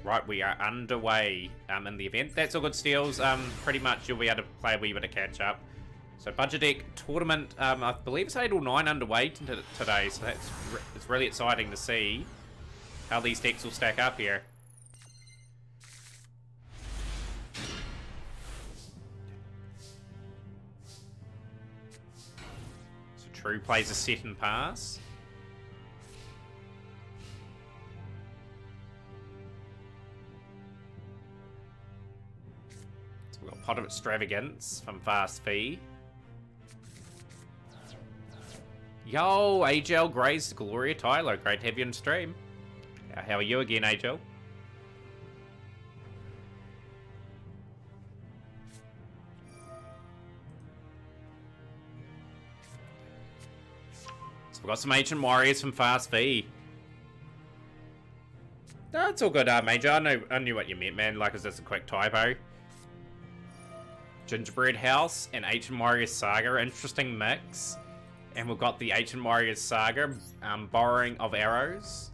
Right, we are underway in the event. That's all good, Steels. Pretty much you'll be able to play a wee bit of catch up. So budget deck tournament, I believe it's 8 or 9 underway today, so it's really exciting to see how these decks will stack up here. So True plays a set and pass. So we've got Pot of Extravagance from Fast Fee. Yo, AJL Grace, Gloria Tyler, great to have you on stream. How are you again, AJL? So we've got some Ancient Warriors from Fast V. No, it's all good, Major. I knew what you meant, man. Like, it's just a quick typo. Gingerbread House and Ancient Warriors Saga, interesting mix. And we've got the Ancient Warriors Saga, Borrowing of Arrows.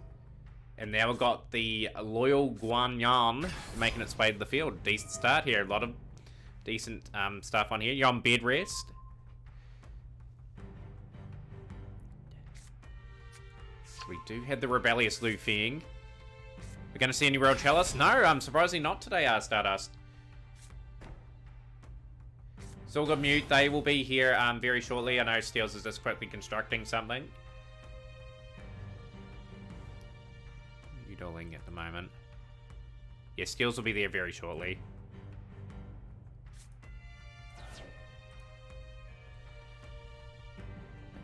And now we've got the Loyal Guanyan making its way to the field. Decent start here. A lot of decent stuff on here. You're on bed rest. So we do have the Rebellious Lu Feng. We're going to see any Royal Chalice? No, surprisingly not today, Stardust. It's all good, Mute. They will be here very shortly. I know Steels is just quickly constructing something. Noodling at the moment. Yeah, Steels will be there very shortly.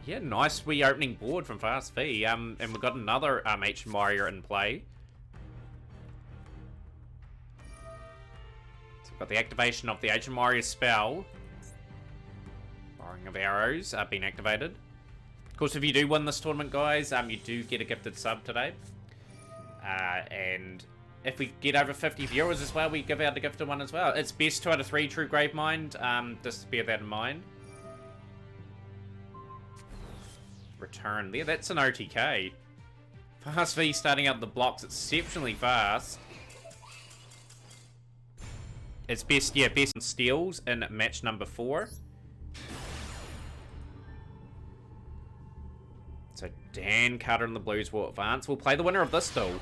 Yeah, nice wee opening board from Fast V. And we've got another Ancient Warrior in play. So we've got the activation of the Ancient Warrior spell. Borrowing of Arrows being activated. Of course, if you do win this tournament, guys, you do get a gifted sub today. And if we get over 50 viewers as well, we give out a gifted one as well. It's best 2 out of 3 True Gravemind. Just bear that in mind. Return there. That's an OTK. Fast V starting out the blocks exceptionally fast. It's best, yeah, best in steals in match number 4. So Dan Carter and the Blues will advance. We'll play the winner of this duel.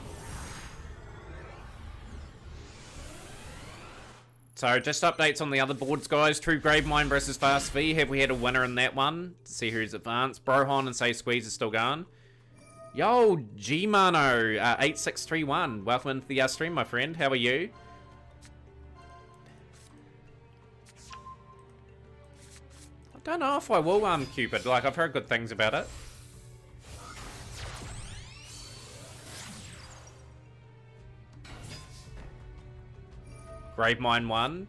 So just updates on the other boards, guys. True Gravemind versus Fast V. Have we had a winner in that one? To see who's advanced. Brohon and Say Squeeze is still gone. Yo, G-Mano 8631. Welcome into the stream, my friend. How are you? I don't know if I will Cupid. Like, I've heard good things about it. Gravemind 1.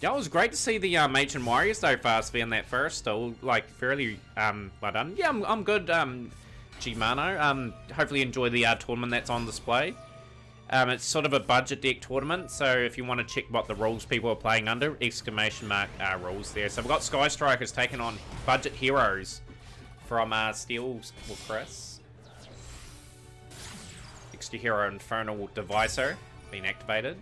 Yeah, it was great to see the Ancient Warriors though, Fast V in that first still. Like, fairly well done. Yeah, I'm good, G-Mano. Hopefully enjoy the tournament that's on display. It's sort of a budget deck tournament, so if you want to check what the rules people are playing under, exclamation mark rules there. So we've got Sky Strikers taking on Budget Heroes from Steels or Chris. Extra Hero Infernal Divisor being activated.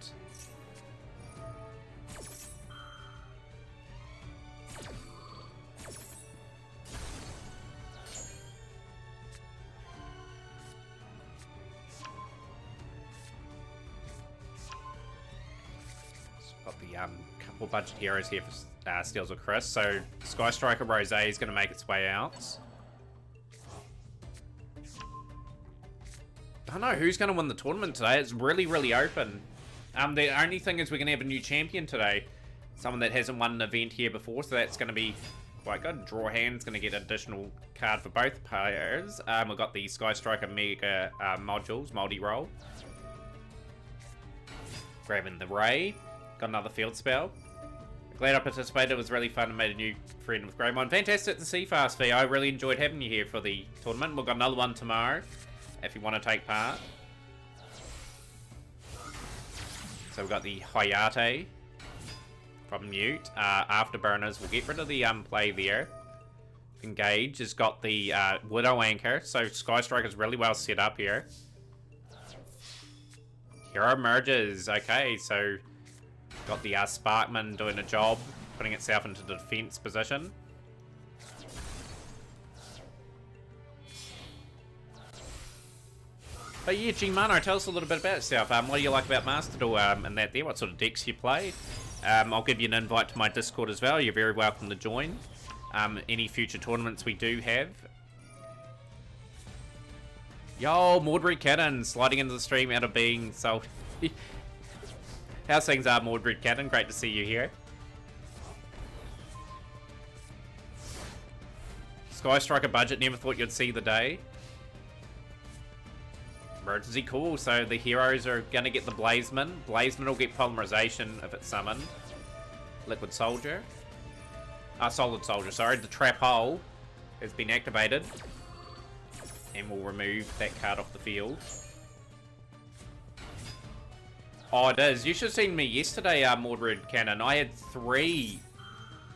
Got the couple budget heroes here for Steels or Chris. So Sky Striker Rose is going to make its way out. I don't know who's going to win the tournament today. It's really, really open. The only thing is we're going to have a new champion today. Someone that hasn't won an event here before, so that's going to be quite good. Draw Hand's going to get an additional card for both players. We've got the Sky Striker Mega modules, multi-roll. Grabbing the Ray. Got another field spell. Glad I participated. It was really fun and made a new friend with Greymon. Fantastic to see, Fast V. I really enjoyed having you here for the tournament. We've got another one tomorrow if you want to take part. So we've got the Hayate from Mute. Afterburners. We'll get rid of the play there. Engage has got the Widow Anchor. So Sky Striker's really well set up here. Hero merges. Okay, so got the Sparkman doing a job, putting itself into the defense position. But yeah, G-Mano, tell us a little bit about yourself. What do you like about Master Duel and that there? What sort of decks you play? I'll give you an invite to my Discord as well. You're very welcome to join. Any future tournaments we do have. Yo, Mordred Cannon sliding into the stream out of being salty. How's things are, Mordred Cannon? Great to see you here. Sky Striker budget, never thought you'd see the day. Emergency, cool. So the heroes are going to get the Blazeman. Blazeman will get Polymerization if it's summoned. Liquid Soldier. Solid Soldier, sorry. The Trap Hole has been activated. And we'll remove that card off the field. Oh, it is. You should have seen me yesterday, Mordred Cannon. I had 3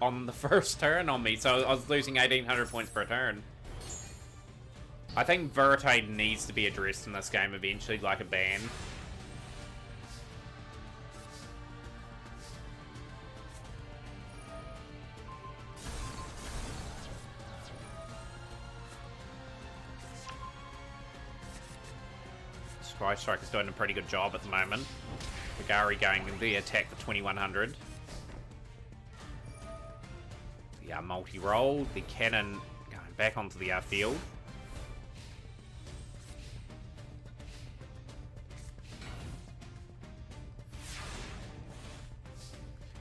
on the first turn on me, so I was losing 1,800 points per turn. I think Verite needs to be addressed in this game eventually, like a ban. Sky Striker's doing a pretty good job at the moment. Bagari going in the attack for 2,100. The multi-roll, the cannon going back onto the field.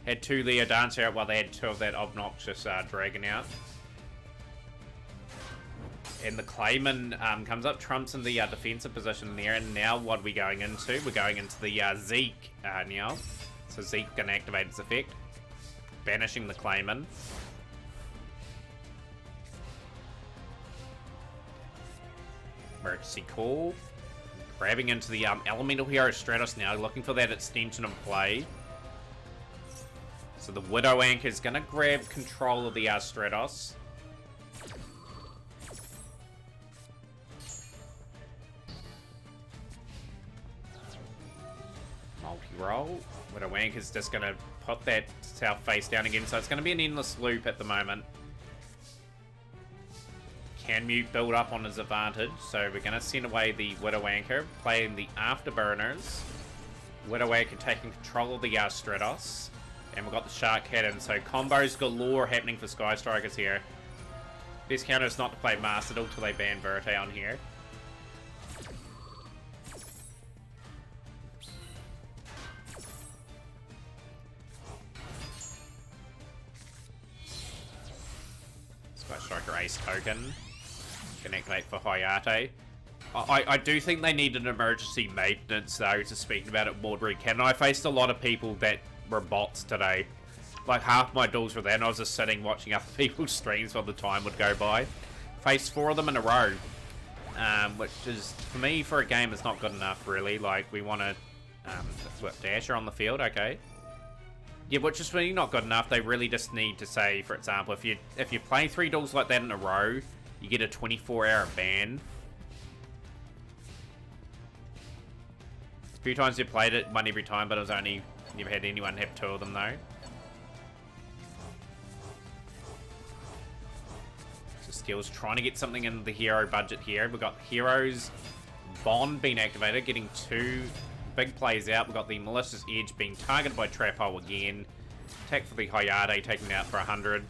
Had 2 Leo Dancer out while they had 2 of that obnoxious dragon out. And the Clayman comes up, trumps in the defensive position there. And now what are we going into? We're going into the Zeke now. So Zeke can activate its effect. Banishing the Clayman. Emergency call. Grabbing into the Elemental Hero Stratos now, looking for that extension of play. So the Widow Anchor is going to grab control of the Stratos. Multi-roll. Widow Anchor is just going to put that south face down again. So it's going to be an endless loop at the moment. Can Mute build up on his advantage? So we're going to send away the Widow Anchor, playing the Afterburners. Widow Anchor taking control of the Stratos. And we've got the Shark Cannon, so combos galore happening for Sky Strikers here. Best counter is not to play Master Duel till they ban Verite on here. Sky Striker Ace Token. Can activate for Hayate. I do think they need an emergency maintenance though, to speak about it, Mordred Cannon. I faced a lot of people that were bots today. Like half my duels were there and I was just sitting watching other people's streams while the time would go by. Faced 4 of them in a row. Which is, for me, for a game, it's not good enough really. Like we want to what, Dasher on the field, okay. Yeah, which is really not good enough. They really just need to say, for example, if you play 3 duels like that in a row, you get a 24-hour ban. A few times you played it, won every time, but it was only, never had anyone have 2 of them though. So Steel's trying to get something in the hero budget here. We've got Heroes Bond being activated, getting 2 big plays out. We've got the Malicious Edge being targeted by Trap Hole again. Attack for the Hayate, taking it out for 100.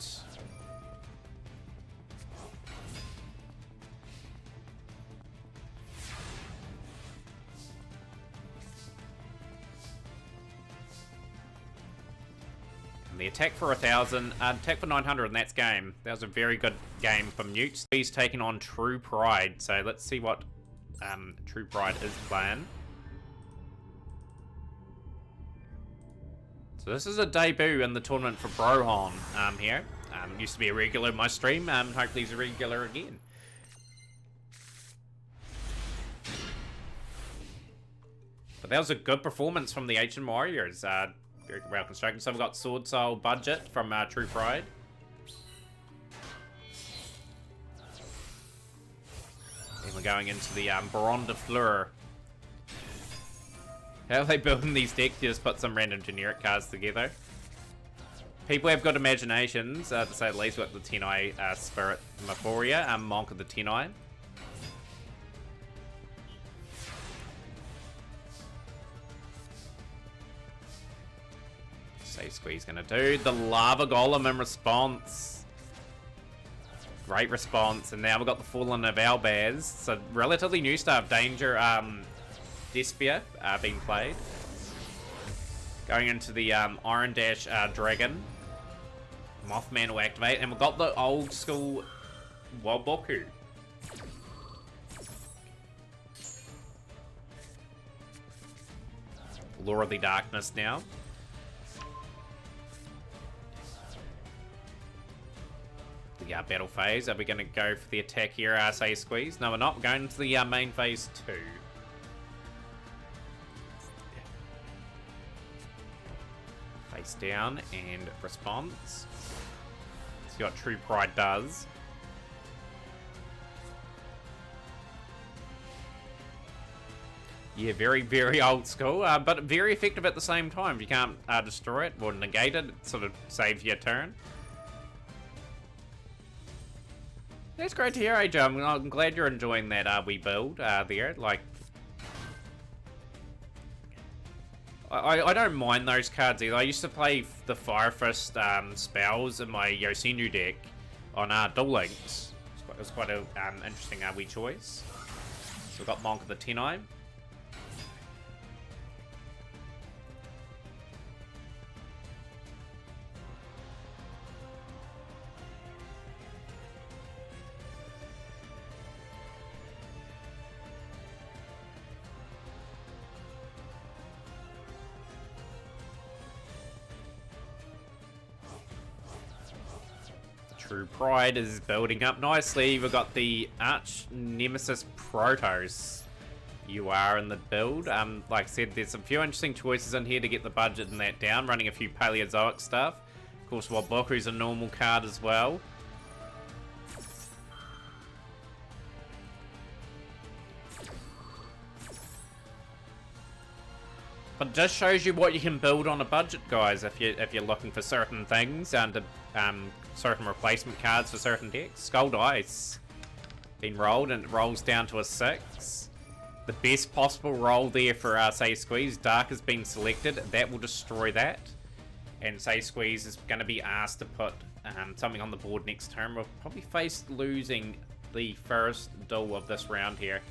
The attack for 1,000, attack for 900, and that's game. That was a very good game from Newt. He's taking on True Pride, so let's see what True Pride is playing. So this is a debut in the tournament for Brohon here. Used to be a regular in my stream, hopefully he's a regular again. But that was a good performance from the Ancient Warriors. Very well constructed. So we've got Sword Soul budget from True Pride. And we're going into the Baron de Fleur. How are they building these decks? You just put some random generic cards together. People have good imaginations, to say the least, with the Tenai Spirit Mephoria, Monk of the Tenai. Say Squeeze gonna do the Lava Golem in response. Great response, and now we've got the Fallen of Albaz. So relatively new stuff. Danger, Despia being played. Going into the Iron Dash Dragon. Mothman will activate, and we've got the old school Waboku. Lure of the Darkness now. The battle phase. Are we going to go for the attack here, say Squeeze? No, we're not. We're going into the main phase 2. Face down and response. See what True Pride does. Yeah, very, very old school, but very effective at the same time. If you can't destroy it or negate it, it sort of saves your turn. That's great to hear, AJ. I'm glad you're enjoying that wee build there. Like, I don't mind those cards either. I used to play the Fire Fist spells in my Yosenju deck on Duel Links. It was quite an interesting wee choice. So we've got Monk of the Tenai. True Pride is building up nicely. We've got the Arch Nemesis Protos. You are in the build. Like I said, there's a few interesting choices in here to get the budget and that down. Running a few Paleozoic stuff. Of course, Waboku's a normal card as well. But it just shows you what you can build on a budget, guys, if you're looking for certain things and certain replacement cards for certain decks. Skull Dice been rolled, and it rolls down to a 6. The best possible roll there for say Squeeze. Dark has been selected. That will destroy that. And say Squeeze is going to be asked to put something on the board next turn. We'll probably face losing the first duel of this round here.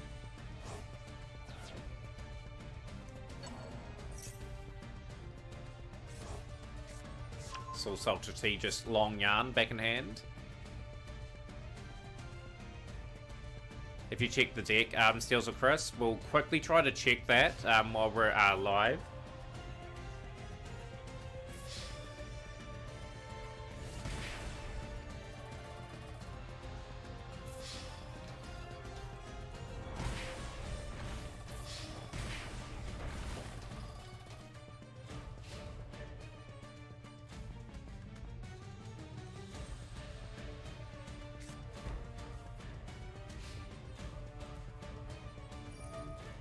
Soul Soldier T, just long yarn back in hand. If you check the deck, Steels of Chris, we'll quickly try to check that while we're live.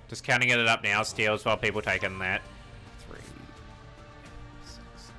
Just counting it up now, Steels, while people taking that. 3, 16, 3.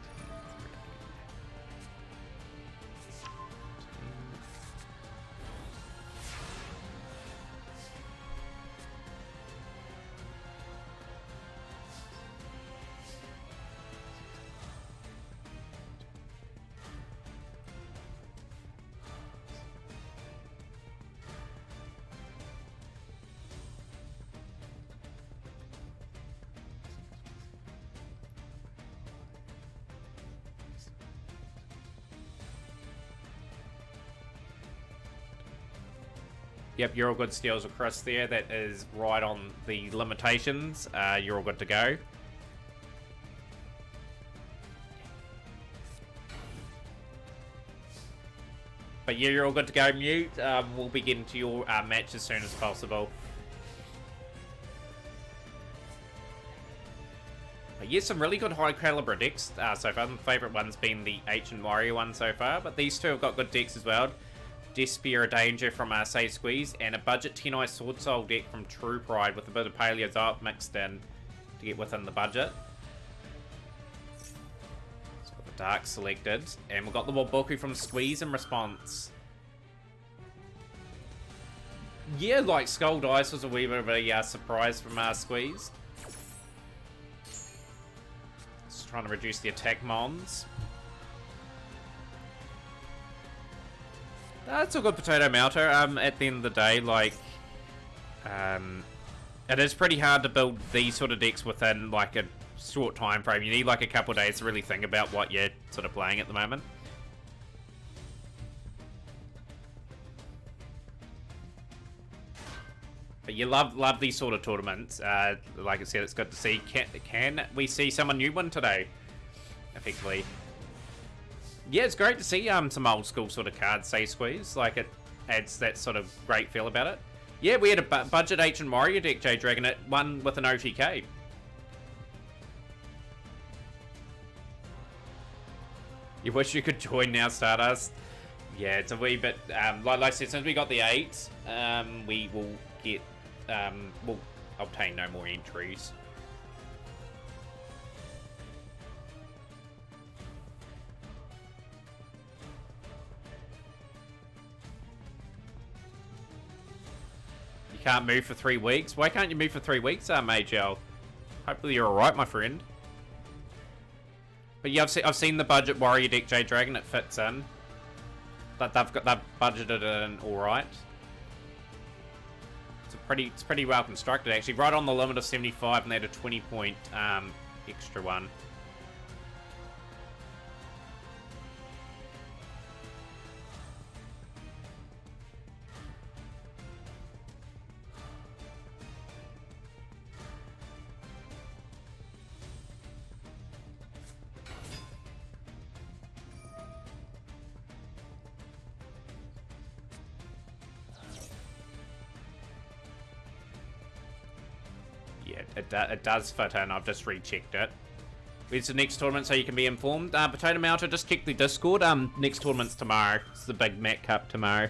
Yep, you're all good, Steels across there. That is right on the limitations. You're all good to go. But yeah, you're all good to go, Mute. We'll be getting to your match as soon as possible. But yeah, some really good high caliber decks so far. My favourite one's been the Ancient Warrior one so far, but these two have got good decks as well. Despia Danger from Say Squeeze, and a budget Tenai Sword Soul deck from True Pride with a bit of Paleozoic mixed in. to get within the budget. So got the Dark selected, and we've got the Wabuku from Squeeze in response. Yeah, like Skull Dice was a wee bit of a surprise from Squeeze. Just trying to reduce the attack mons. That's a good Potato Melter. At the end of the day, like, it is pretty hard to build these sort of decks within like a short time frame. You need like a couple of days to really think about what you're sort of playing at the moment. But you love these sort of tournaments. Like I said, it's good to see. Can we see someone new one today? Effectively. Yeah, it's great to see some old school sort of cards, say Squeeze. Like, it adds that sort of great feel about it. Yeah, we had a budget Ancient Warrior deck, J Dragon. It won with an OTK. You wish you could join now, Stardust. Yeah, it's a wee bit, like I said, since we got the 8, we will get, we'll obtain no more entries. You can't move for 3 weeks? Why can't you move for 3 weeks, Majel? Hopefully you're alright, my friend. But yeah, I've seen the budget Warrior deck, J Dragon. It fits in. But they've budgeted it in alright. It's pretty well constructed actually. Right on the limit of 75, and they had a 20-point extra one. Yeah, it does fit in. I've just rechecked it. Where's the next tournament so you can be informed? Potato Melter, just check the Discord. Next tournament's tomorrow. It's the big Mac Cup tomorrow.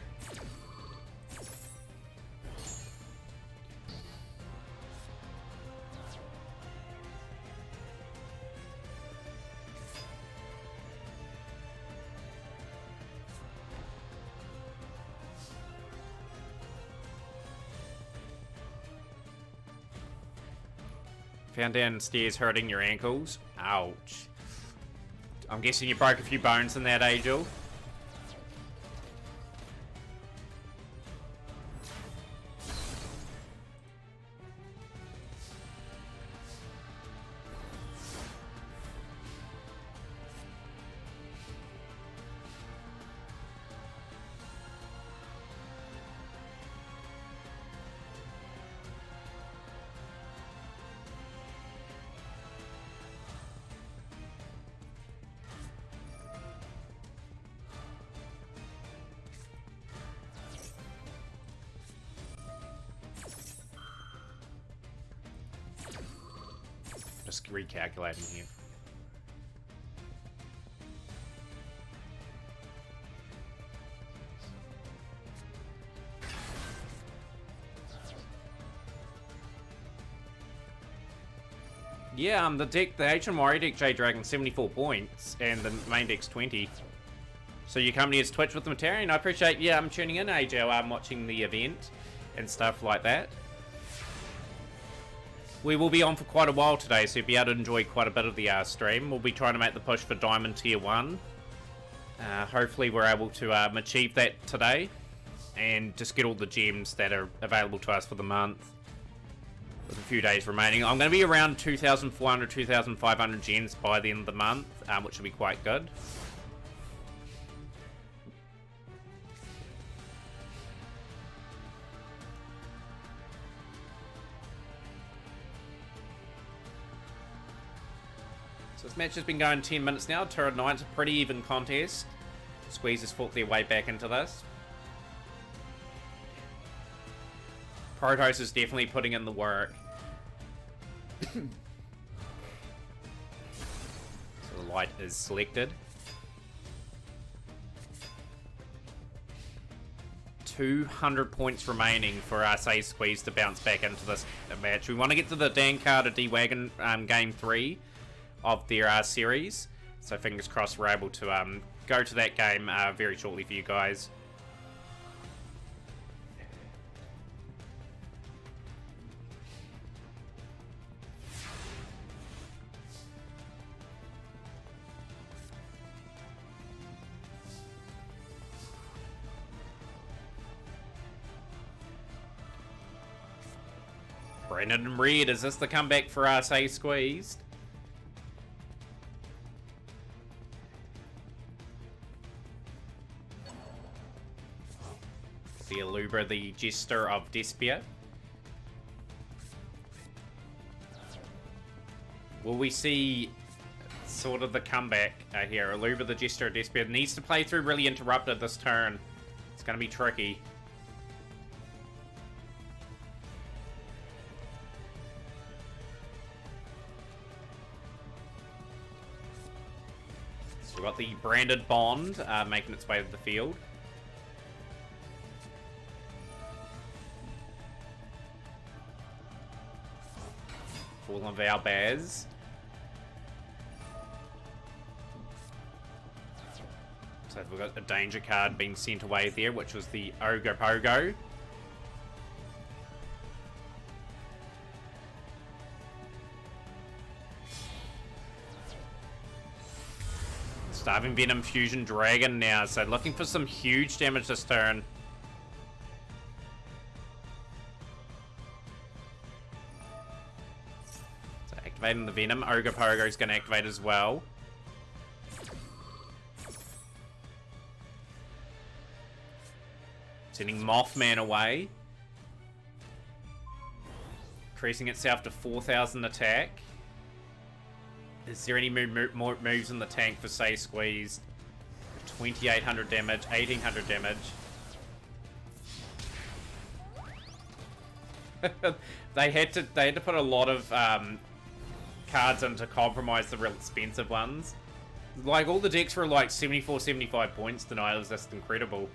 Found downstairs hurting your ankles. Ouch. I'm guessing you broke a few bones in that, Angel. Just recalculating here. Yeah, the deck, the HMRE deck, J Dragon, 74 points, and the main deck's 20. So you come to his Twitch with the Materian. I appreciate, yeah, I'm tuning in, AJ. I'm watching the event and stuff like that. We will be on for quite a while today, so you'll be able to enjoy quite a bit of the stream. We'll be trying to make the push for Diamond Tier 1. Hopefully we're able to achieve that today, and just get all the gems that are available to us for the month. With a few days remaining. I'm going to be around 2,400, 2,500 gems by the end of the month, which will be quite good. So this match has been going 10 minutes now. Turret Knight's a pretty even contest. Squeeze has fought their way back into this. Protoss is definitely putting in the work. So the light is selected. 200 points remaining for our Say Squeeze to bounce back into this match. We want to get to the Dan Carter D-Wagon game 3 of their series. So fingers crossed we're able to go to that game very shortly for you guys. Brandon and Red, is this the comeback for us, Say Squeezed? The Alubra, the Jester of Despair. Will we see sort of the comeback here? Alubra, the Jester of Despair, needs to play through really interrupted this turn. It's going to be tricky. So we've got the branded Bond making its way to the field. Fallen of our Baz. So we've got a danger card being sent away there, which was the Ogo Pogo. Starving Venom Fusion Dragon now, so looking for some huge damage this turn. So activating the Venom, Ogre Pogo is going to activate as well. Sending Mothman away. Increasing itself to 4,000 attack. Is there any more moves in the tank for Say Squeezed? 2,800 damage, 1,800 damage. They had to put a lot of cards in to compromise the real expensive ones. Like all the decks were like 74, 75 points tonight. It was just incredible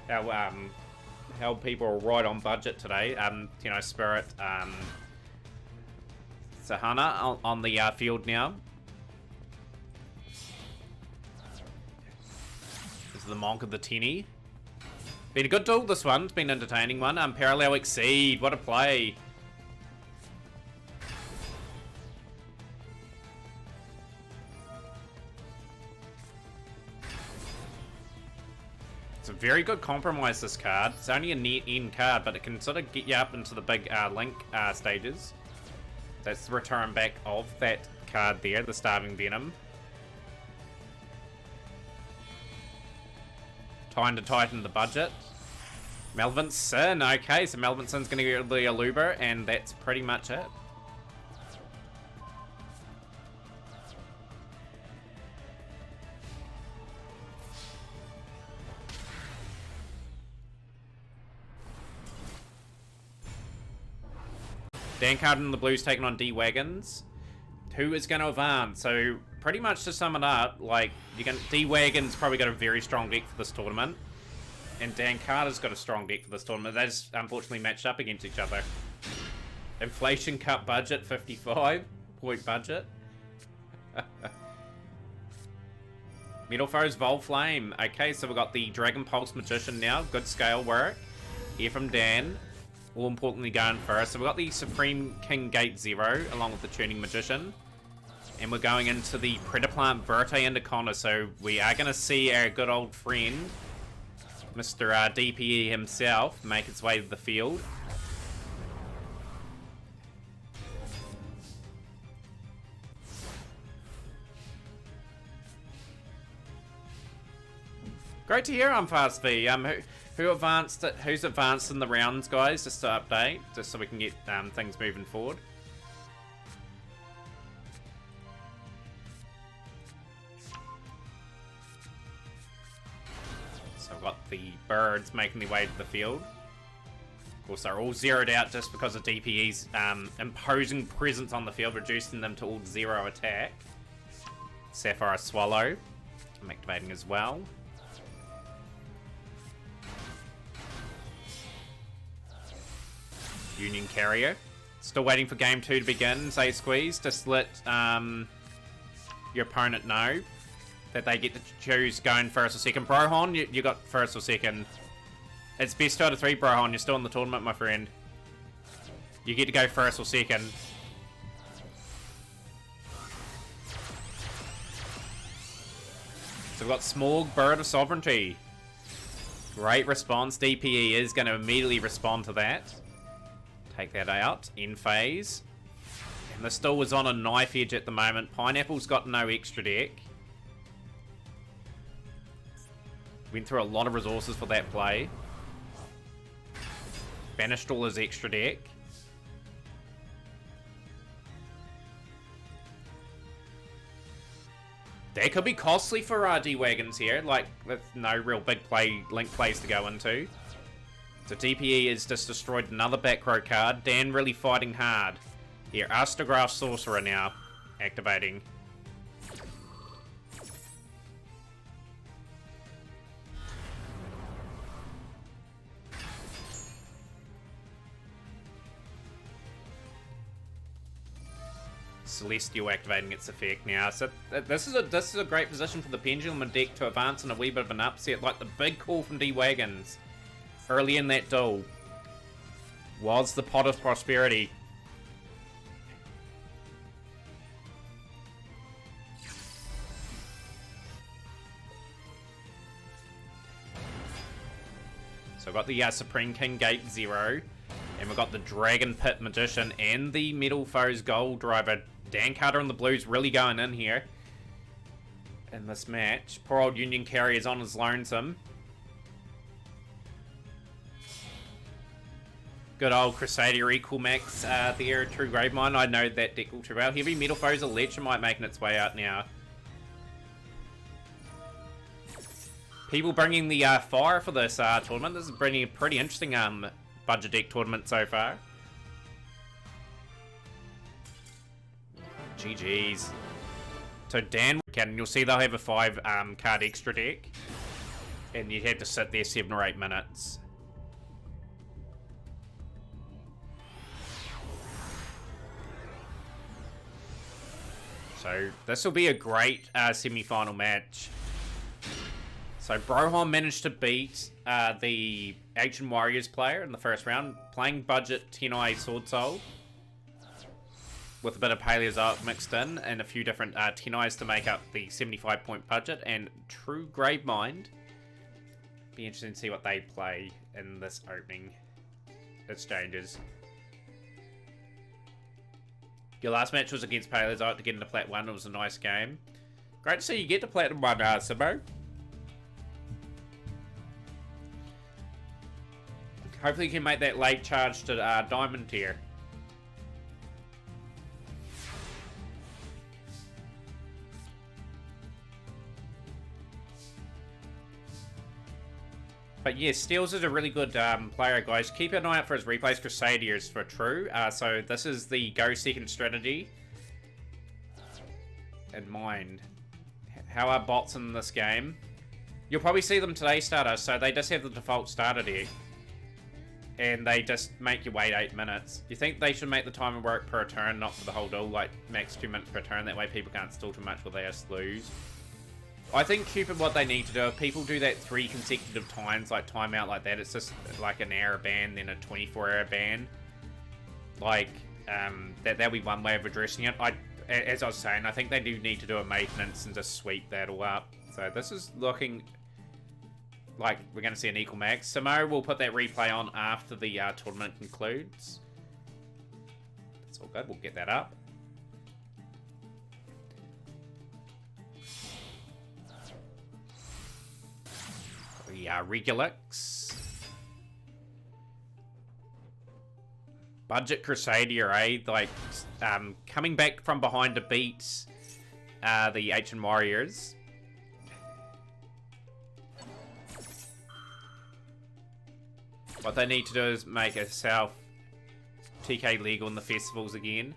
how people are right on budget today. You know, Spirit, Sahana on the field now. This is the Monk of the Tenny. Been a good duel, this one. It's been an entertaining one. Parallel Exceed. What a play. It's a very good compromise, this card. It's only a net end card, but it can sort of get you up into the big link stages. That's the return back of that card there, the Starving Venom. Time to tighten the budget. Malevolent Sin. Okay, so Malevolent Sin's going to get the Alubra, and that's pretty much it. Dan Carden and the Blues taking on D-Wagons. Who is going to advance? So, pretty much to sum it up, like, D-Wagon's probably got a very strong deck for this tournament. And Dan Carter's got a strong deck for this tournament. They just unfortunately matched up against each other. Inflation cut budget, 55 point budget. Metal Foes, Vol Flame. Okay, so we've got the Dragon Pulse Magician now. Good scale work. Here from Dan. All importantly going first. So we've got the Supreme King Gate Zero along with the Tuning Magician. And we're going into the Predaplant Verte Anaconda. So we are going to see our good old friend, Mr. DPE himself, make its way to the field. Great to hear on Fast V. Who's advanced in the rounds, guys, just to update, just so we can get things moving forward. So I've got the birds making their way to the field. Of course, they're all zeroed out just because of DPE's imposing presence on the field, reducing them to all 0 attack. Sapphire Swallow, I'm activating as well. Union Carrier. Still waiting for game 2 to begin. Say squeeze. Just let your opponent know that they get to choose going first or second. Brohon, you got first or second. It's best out of 3, Brohon. You're still in the tournament, my friend. You get to go first or second. So we've got Smorg, Bird of Sovereignty. Great response. DPE is going to immediately respond to that. Take that out. In phase. And the still is on a knife edge at the moment. Pineapple's got no extra deck. Went through a lot of resources for that play. Banished all his extra deck. That could be costly for D-Wagons here, like, with no real big link plays to go into. So DPE has just destroyed another back row card. Dan really fighting hard. Here, Astrograph Sorcerer now activating. Celestial activating its effect now. So this is a great position for the Pendulum deck to advance in a wee bit of an upset. Like the big call from D-Wagons early in that duel was the Pot of Prosperity. So we've got the Supreme King Gate 0. And we've got the Dragon Pit Magician and the Metal Foes Gold Driver. Dan Carter and the Blues really going in here in this match. Poor old Union Carrier is on his lonesome. Good old Crusader Equal Max there, True Gravemind. I know that deck all too well. Heavy Metal Foes Electromite making its way out now. People bringing the fire for this tournament. This is bringing a pretty interesting budget deck tournament so far. GG's. So Dan, you'll see they'll have a 5 card extra deck. And you'd have to sit there 7 or 8 minutes. So this will be a great semi-final match. So Brohon managed to beat the Ancient Warriors player in the first round, playing budget Tenai Sword Soul with a bit of Paleozoic mixed in and a few different Tenais to make up the 75-point budget, and True Gravemind. Be interesting to see what they play in this opening exchanges. Your last match was against Paleozoic to get into Plat 1. It was a nice game. Great to see you get to Platinum 1, Simo. Hopefully you can make that late charge to Diamond tier. But yeah, Steels is a really good player, guys. Keep an eye out for his replays. Crusaders for True. So this is the go second strategy in mind. How are bots in this game? You'll probably see them today, starter. So they just have the default starter deck. And they just make you wait 8 minutes. You think they should make the timer work per turn, not for the whole duel, like max 2 minutes per turn. That way people can't stall too much while they just lose. I think Cupid, what they need to do, if people do that 3 consecutive times, like timeout like that, it's just like an hour ban, then a 24-hour ban. Like, that'll be one way of addressing it. As I was saying, I think they do need to do a maintenance and just sweep that all up. So this is looking like we're going to see an equal max. Samo will put that replay on after the tournament concludes. That's all good. We'll get that up. Regulix. Budget Crusader, eh? Like, coming back from behind to beat the Ancient Warriors. What they need to do is make a South TK legal in the festivals again.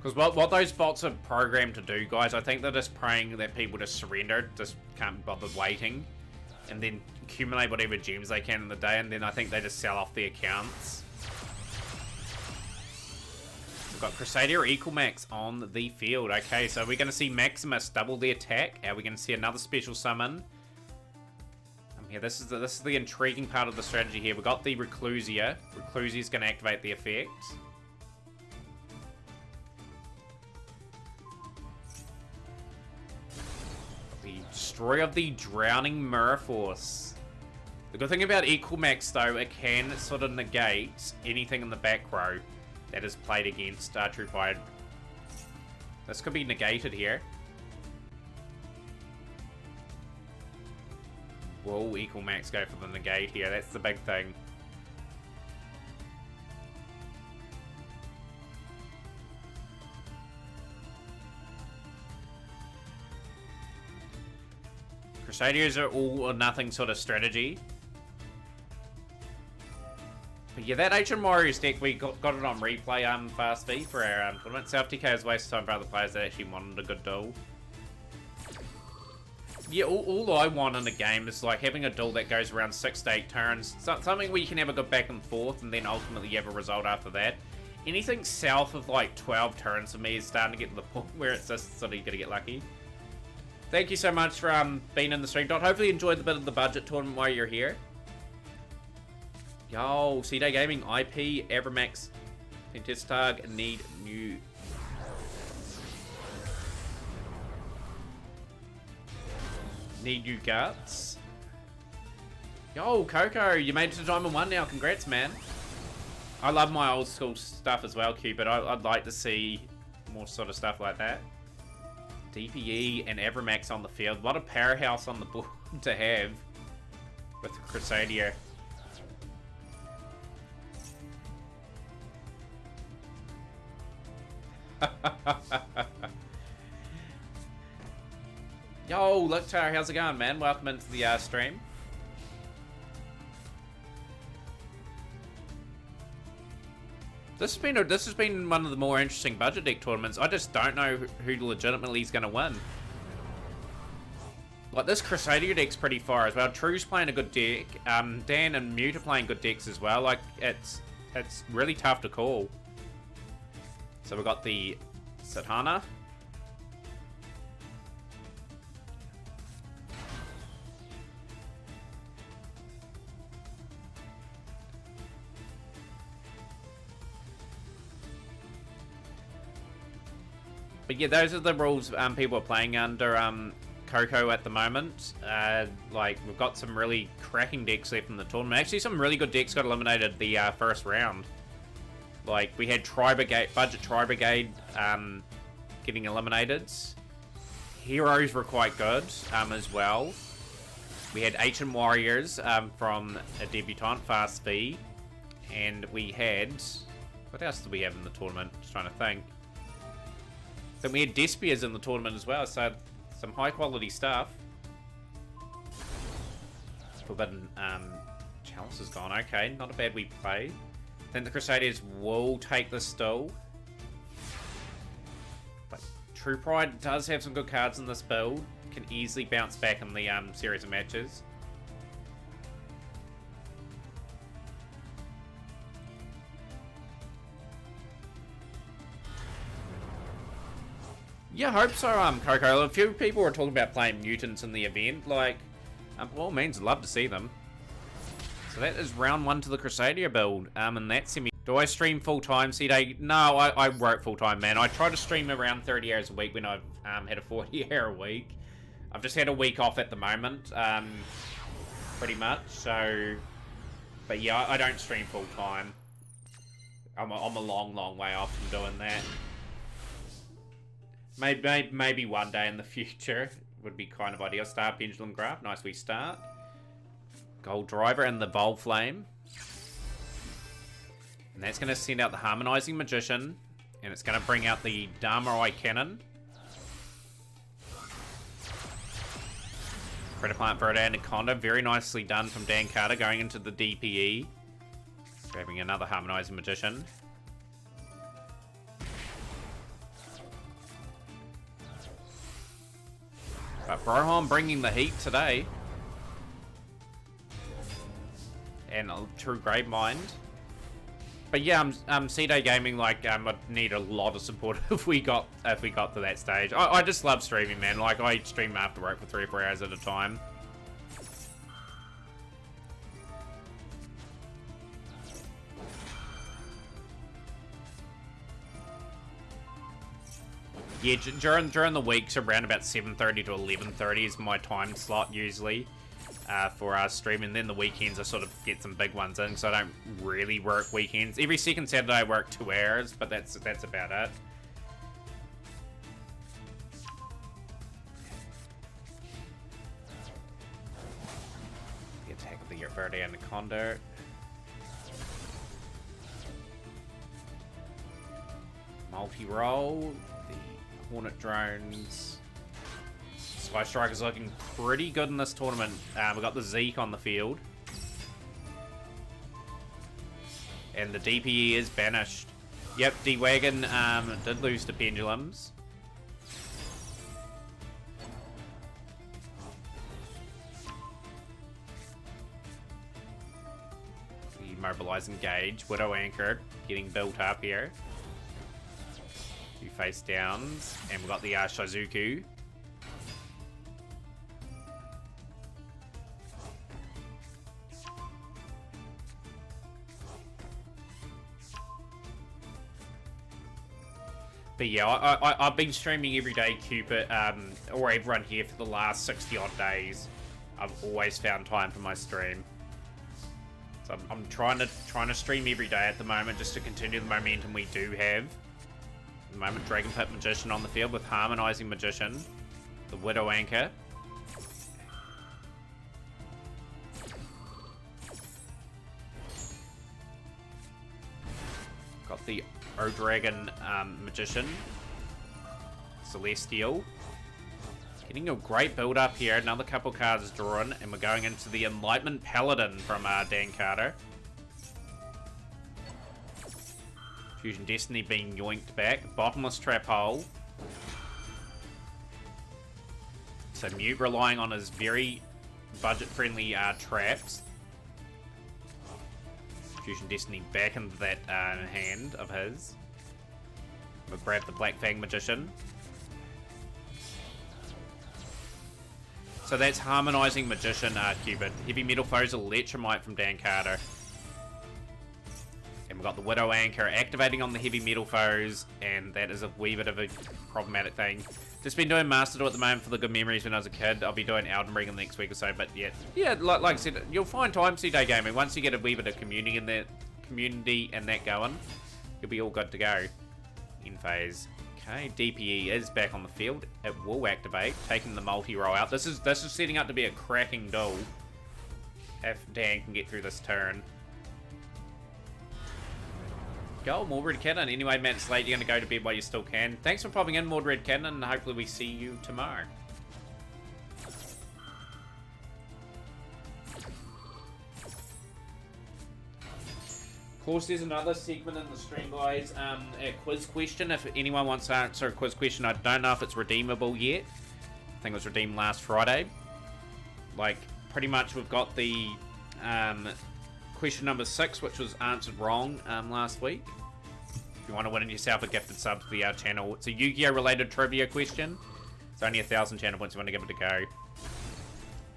Because what those bots are programmed to do, guys, I think they're just praying that people just surrender, just can't bother waiting, and then accumulate whatever gems they can in the day, and then I think they just sell off the accounts. We've got Crusader Equal Max on the field. Okay, so we're going to see Maximus double the attack. Are we going to see another special summon? Yeah, this is the intriguing part of the strategy here. We've got the Reclusia. Reclusia is going to activate the effect. Destroy of the Drowning Mirror Force. The good thing about Equal Max, though, it can sort of negate anything in the back row that is played against True Pride. This could be negated here. Will Equal Max go for the negate here? That's the big thing. Crusaders are all or nothing sort of strategy. But yeah, that Ancient Warriors deck, we got it on replay fast V for our tournament. Self TK is wasted time for other players that actually wanted a good duel. Yeah, all I want in a game is like having a duel that goes around 6 to 8 turns. Something where you can have a good back and forth and then ultimately you have a result after that. Anything south of like 12 turns for me is starting to get to the point where it's just sort of gonna get lucky. Thank you so much for being in the stream. Hopefully you enjoyed the bit of the budget tournament while you're here. Yo, C-Day Gaming, IP, Abramax, Pentistag, need new... Need new guts. Yo, Coco, you made it to Diamond 1 now. Congrats, man. I love my old school stuff as well, Cupid. I'd like to see more sort of stuff like that. DPE and Abramax on the field. What a powerhouse on the board to have with the Crusader. Yo, Lictar, how's it going, man? Welcome into the stream. This has been one of the more interesting budget deck tournaments. I just don't know who legitimately is going to win. Like, this Crusader deck's pretty far as well. True's playing a good deck. Dan and Mute are playing good decks as well. Like, it's really tough to call. So we've got the Satana. But yeah, those are the rules people are playing under Coco at the moment. Like, we've got some really cracking decks left in the tournament. Actually, some really good decks got eliminated the first round. Like, we had Budget Tri Brigade getting eliminated. Heroes were quite good as well. We had Ancient Warriors from a debutant, Fast V. And we had... What else did we have in the tournament? Just trying to think. Then we had Despias in the tournament as well, so some high quality stuff. Forbidden Chalice is gone. Okay, not a bad we play. Then the Crusaders will take this duel. But True Pride does have some good cards in this build. Can easily bounce back in the series of matches. Yeah, I hope so, Coco. A few people were talking about playing mutants in the event. Like, by all means, I'd love to see them. So that is round 1 to the Crusader build. And that semi. Do I stream full time, C-Day? No, I work full time, man. I try to stream around 30 hours a week when I've had a 40-hour week. I've just had a week off at the moment, pretty much. So, but yeah, I don't stream full time. I'm a long, long way off from doing that. Maybe one day in the future would be kind of ideal. Star Pendulum Graph, nice we start. Gold Driver and the Vol Flame. And that's going to send out the Harmonizing Magician. And it's going to bring out the Dharma Cannon. Credit Plant Verda Anaconda, very nicely done from Dan Carter going into the DPE. Grabbing another Harmonizing Magician. But Brohom bringing the heat today. And a true Grave Mind. But yeah, C-Day Gaming, like, I'd need a lot of support if we got to that stage. I just love streaming, man. Like, I stream after work for 3 or 4 hours at a time. Yeah, during the weeks, around about 7:30 to 11:30 is my time slot usually for streaming. Then the weekends I sort of get some big ones in, so I don't really work weekends. Every second Saturday I work 2 hours, but that's about it. The attack of the Verde Anaconda. Multi-roll. Hornet drones. Sky Striker's looking pretty good in this tournament. We got the Zeke on the field. And the DPE is banished. Yep, D-Wagon did lose to Pendulums. Mobilize Engage. Widow Anchor getting built up here. 2 face downs, and we've got the Shizuku. But yeah, I've been streaming every day, Cupid, or everyone here for the last 60 odd days. I've always found time for my stream. So I'm trying to stream every day at the moment just to continue the momentum we do have. At the moment, Dragon Pit Magician on the field with Harmonizing Magician, the Widow Anchor. Got the O-Dragon Magician, Celestial. Getting a great build up here, another couple cards drawn, and we're going into the Enlightenment Paladin from Dan Carter. Fusion Destiny being yoinked back. Bottomless Trap Hole. So Mute relying on his very budget-friendly traps. Fusion Destiny back into that hand of his. We'll grab the Black Fang Magician. So that's Harmonizing Magician, Cupid. Heavy Metal Foes Electromite from Dan Carter. And we've got the Widow Anchor activating on the Heavy Metal Foes, and that is a wee bit of a problematic thing. Just been doing Master Duel at the moment for the good memories when I was a kid. I'll be doing Elden Ring in the next week or so, but yeah, like I said, you'll find time C-Day Gaming. Once you get a wee bit of community and that going, you'll be all good to go. In phase. Okay, DPE is back on the field. It will activate, taking the multi-roll out. This is setting up to be a cracking duel if Dan can get through this turn. Go, Mordred Cannon. Anyway, Matt, it's late. You're going to go to bed while you still can. Thanks for popping in, Mordred Cannon, and hopefully we see you tomorrow. Of course, there's another segment in the stream, guys. A quiz question. If anyone wants to answer a quiz question, I don't know if it's redeemable yet. I think it was redeemed last Friday. Like, pretty much we've got the question number 6, which was answered wrong last week. If you want to win yourself a gifted sub to the channel, it's a Yu-Gi-Oh related trivia question. It's only 1,000 channel points. You want to give it a go.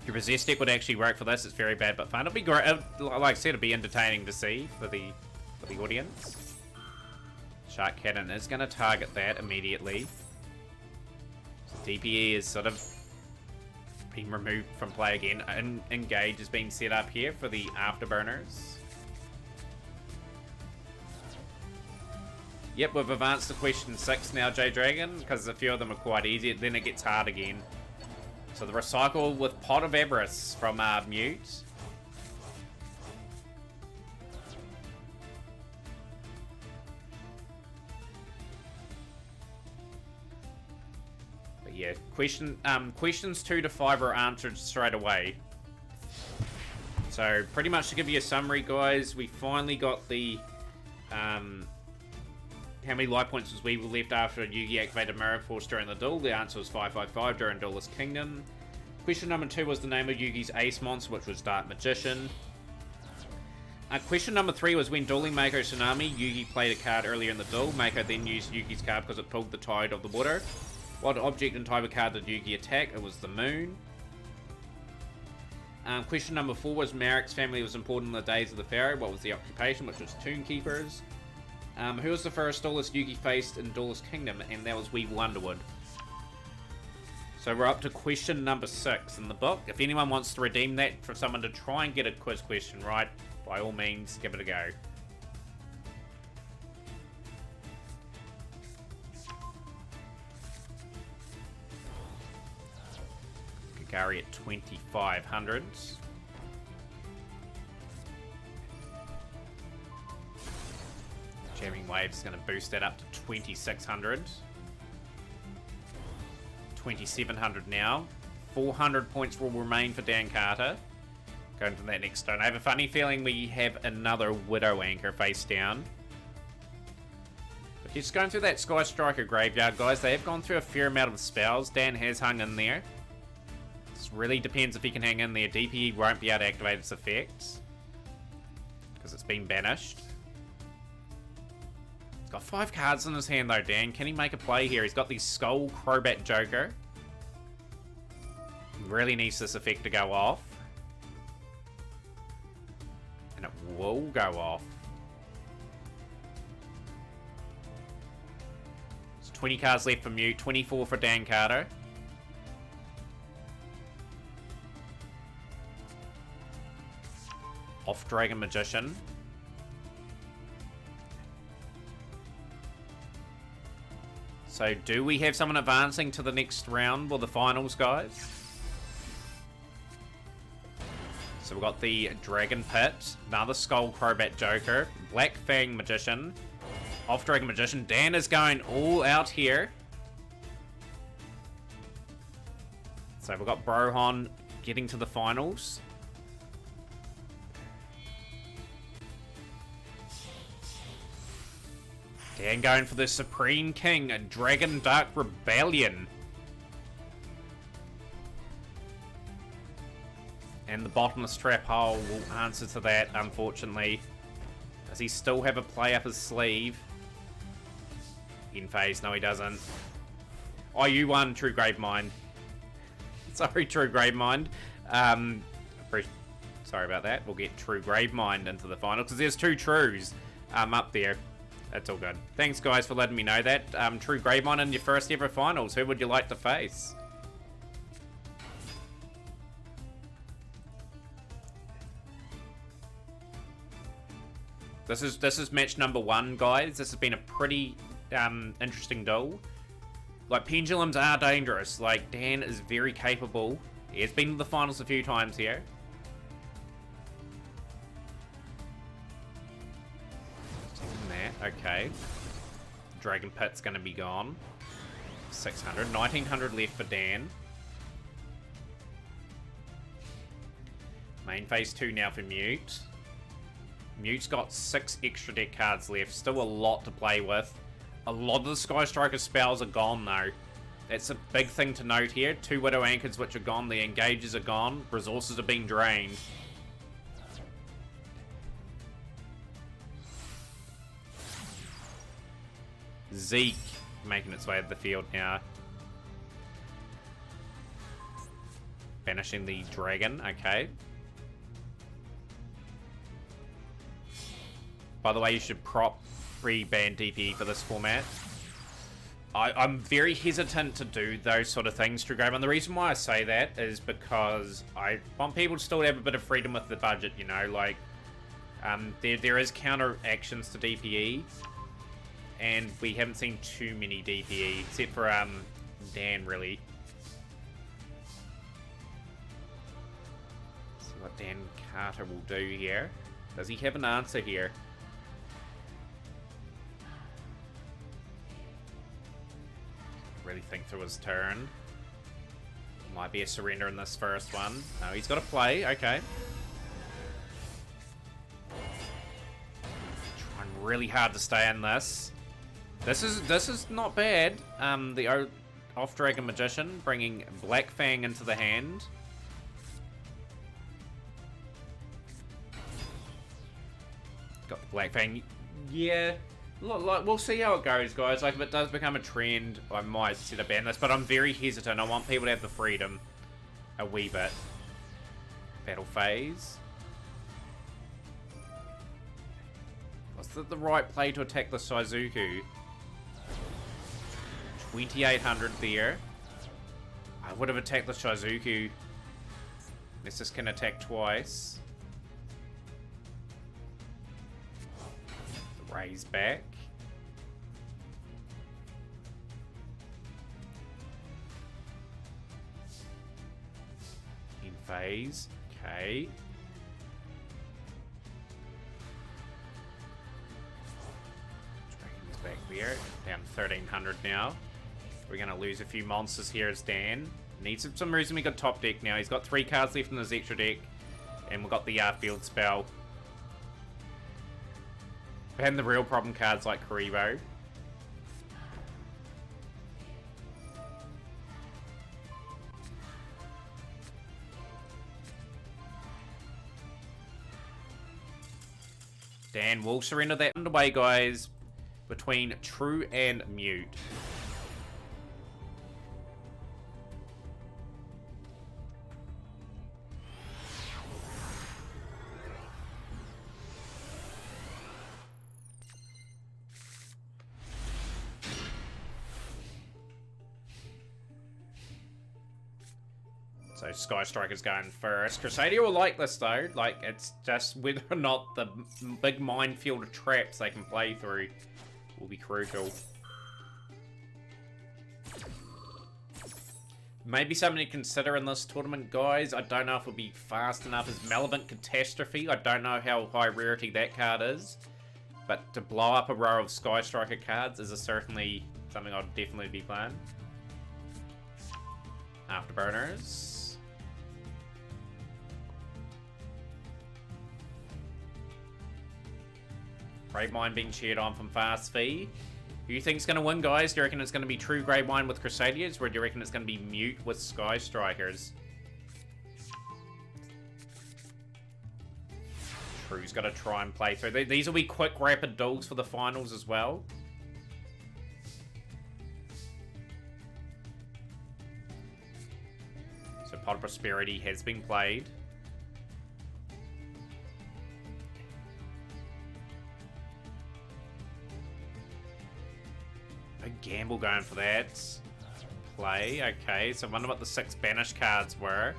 Your possess deck would actually work for this. It's very bad but fun. It'll be great. Like I said, it'll be entertaining to see for the audience. Shark Cannon is going to target that immediately. So DPE is sort of being removed from play again. Engage is being set up here for the afterburners. Yep, we've advanced to question 6 now, J-Dragon, because a few of them are quite easy. Then it gets hard again. So the recycle with Pot of Avarice from Mute. But yeah, questions 2 to 5 are answered straight away. So pretty much to give you a summary, guys, we finally got the How many life points was Weevil left after Yugi activated Mirror Force during the duel? The answer was 555 during Duelist Kingdom. Question number 2 was the name of Yugi's ace monster, which was Dark Magician. Question number 3 was when dueling Mako Tsunami, Yugi played a card earlier in the duel. Mako then used Yugi's card because it pulled the tide of the water. What object and type of card did Yugi attack? It was the moon. Question number 4 was Marik's family was important in the days of the Pharaoh. What was the occupation? Which was Tomb Keepers. Who was the first duelist Yugi faced in Duelist Kingdom? And that was Weevil Underwood. So we're up to question number 6 in the book. If anyone wants to redeem that for someone to try and get a quiz question right, by all means, give it a go. Gary at 2500. Jamming Waves is going to boost that up to 2600. 2700 now. 400 points will remain for Dan Carter. Going for that next stone. I have a funny feeling we have another Widow Anchor face down. But just going through that Sky Striker graveyard, guys. They have gone through a fair amount of spells. Dan has hung in there. This really depends if he can hang in there. DPE won't be able to activate its effects because it's been banished. He's got 5 cards in his hand though, Dan. Can he make a play here? He's got the Skull Crobat Joker. He really needs this effect to go off. And it will go off. There's 20 cards left for Mute, 24 for Dan Carter. Off Dragon Magician. So do we have someone advancing to the next round or the finals, guys? So we've got the Dragon Pit, another Skull Crobat Joker, Black Fang Magician, off Dragon Magician. Dan is going all out here. So we've got Brohan getting to the finals. Dan going for the Supreme King, a Dragon Dark Rebellion. And the Bottomless Trap Hole will answer to that, unfortunately. Does he still have a play up his sleeve? In phase, no he doesn't. Oh, you won, True Gravemind. Sorry, True Gravemind. Sorry about that. We'll get True Gravemind into the final, because there's 2 Trues up there. That's all good. Thanks, guys, for letting me know that. True Gravemind in your first ever finals. Who would you like to face? This is match number 1, guys. This has been a pretty interesting duel. Like, pendulums are dangerous. Like, Dan is very capable. He has been to the finals a few times here. Okay. Dragon Pit's going to be gone. 600. 1900 left for Dan. Main phase 2 now for Mute. Mute's got 6 extra deck cards left. Still a lot to play with. A lot of the Sky Striker spells are gone though. That's a big thing to note here. 2 Widow Anchors which are gone. The Engages are gone. Resources are being drained. Zeke making its way to the field now. Banishing the dragon, okay. By the way, you should prop pre-ban DPE for this format. I'm very hesitant to do those sort of things, True Grave. And the reason why I say that is because I want people to still have a bit of freedom with the budget, you know, like there is counter actions to DPE. And we haven't seen too many DPE, except for Dan, really. So what Dan Carter will do here. Does he have an answer here? Really think through his turn. Might be a surrender in this first one. No, he's got a play. Okay. Trying really hard to stay in this. This is not bad. The off-dragon magician bringing Black Fang into the hand. Got the Black Fang. Yeah, like we'll see how it goes, guys. Like if it does become a trend, I might set a ban this, but I'm very hesitant. I want people to have the freedom a wee bit. Battle phase. Was that the right play to attack the Shizuku? 2800 there. I would have attacked the Shizuku. This just can attack twice. The raise back. In phase. Okay. Dragon's back there. Down 1300 now. We're going to lose a few monsters here as Dan. Needs some reasonably good top deck now. He's got 3 cards left in his extra deck. And we've got the field spell. And the real problem cards like Karibo. Dan will surrender that underway, guys, between True and Mute. So Sky Striker's going first. Crusadia will like this though. Like, it's just whether or not the big minefield of traps they can play through will be crucial. Maybe something to consider in this tournament, guys. I don't know if it'll be fast enough as Malevolent Catastrophe. I don't know how high rarity that card is. But to blow up a row of Sky Striker cards is certainly something I'd definitely be playing. Afterburners. Gravemind being cheered on from Fast V. Who do you think's going to win, guys? Do you reckon it's going to be True Gravemind with Crusadiers, or do you reckon it's going to be Mute with Sky Strikers? True's got to try and play through. These will be quick, rapid duels for the finals as well. So Pot of Prosperity has been played. Big gamble going for that. Play, okay. So I wonder what the 6 banish cards were.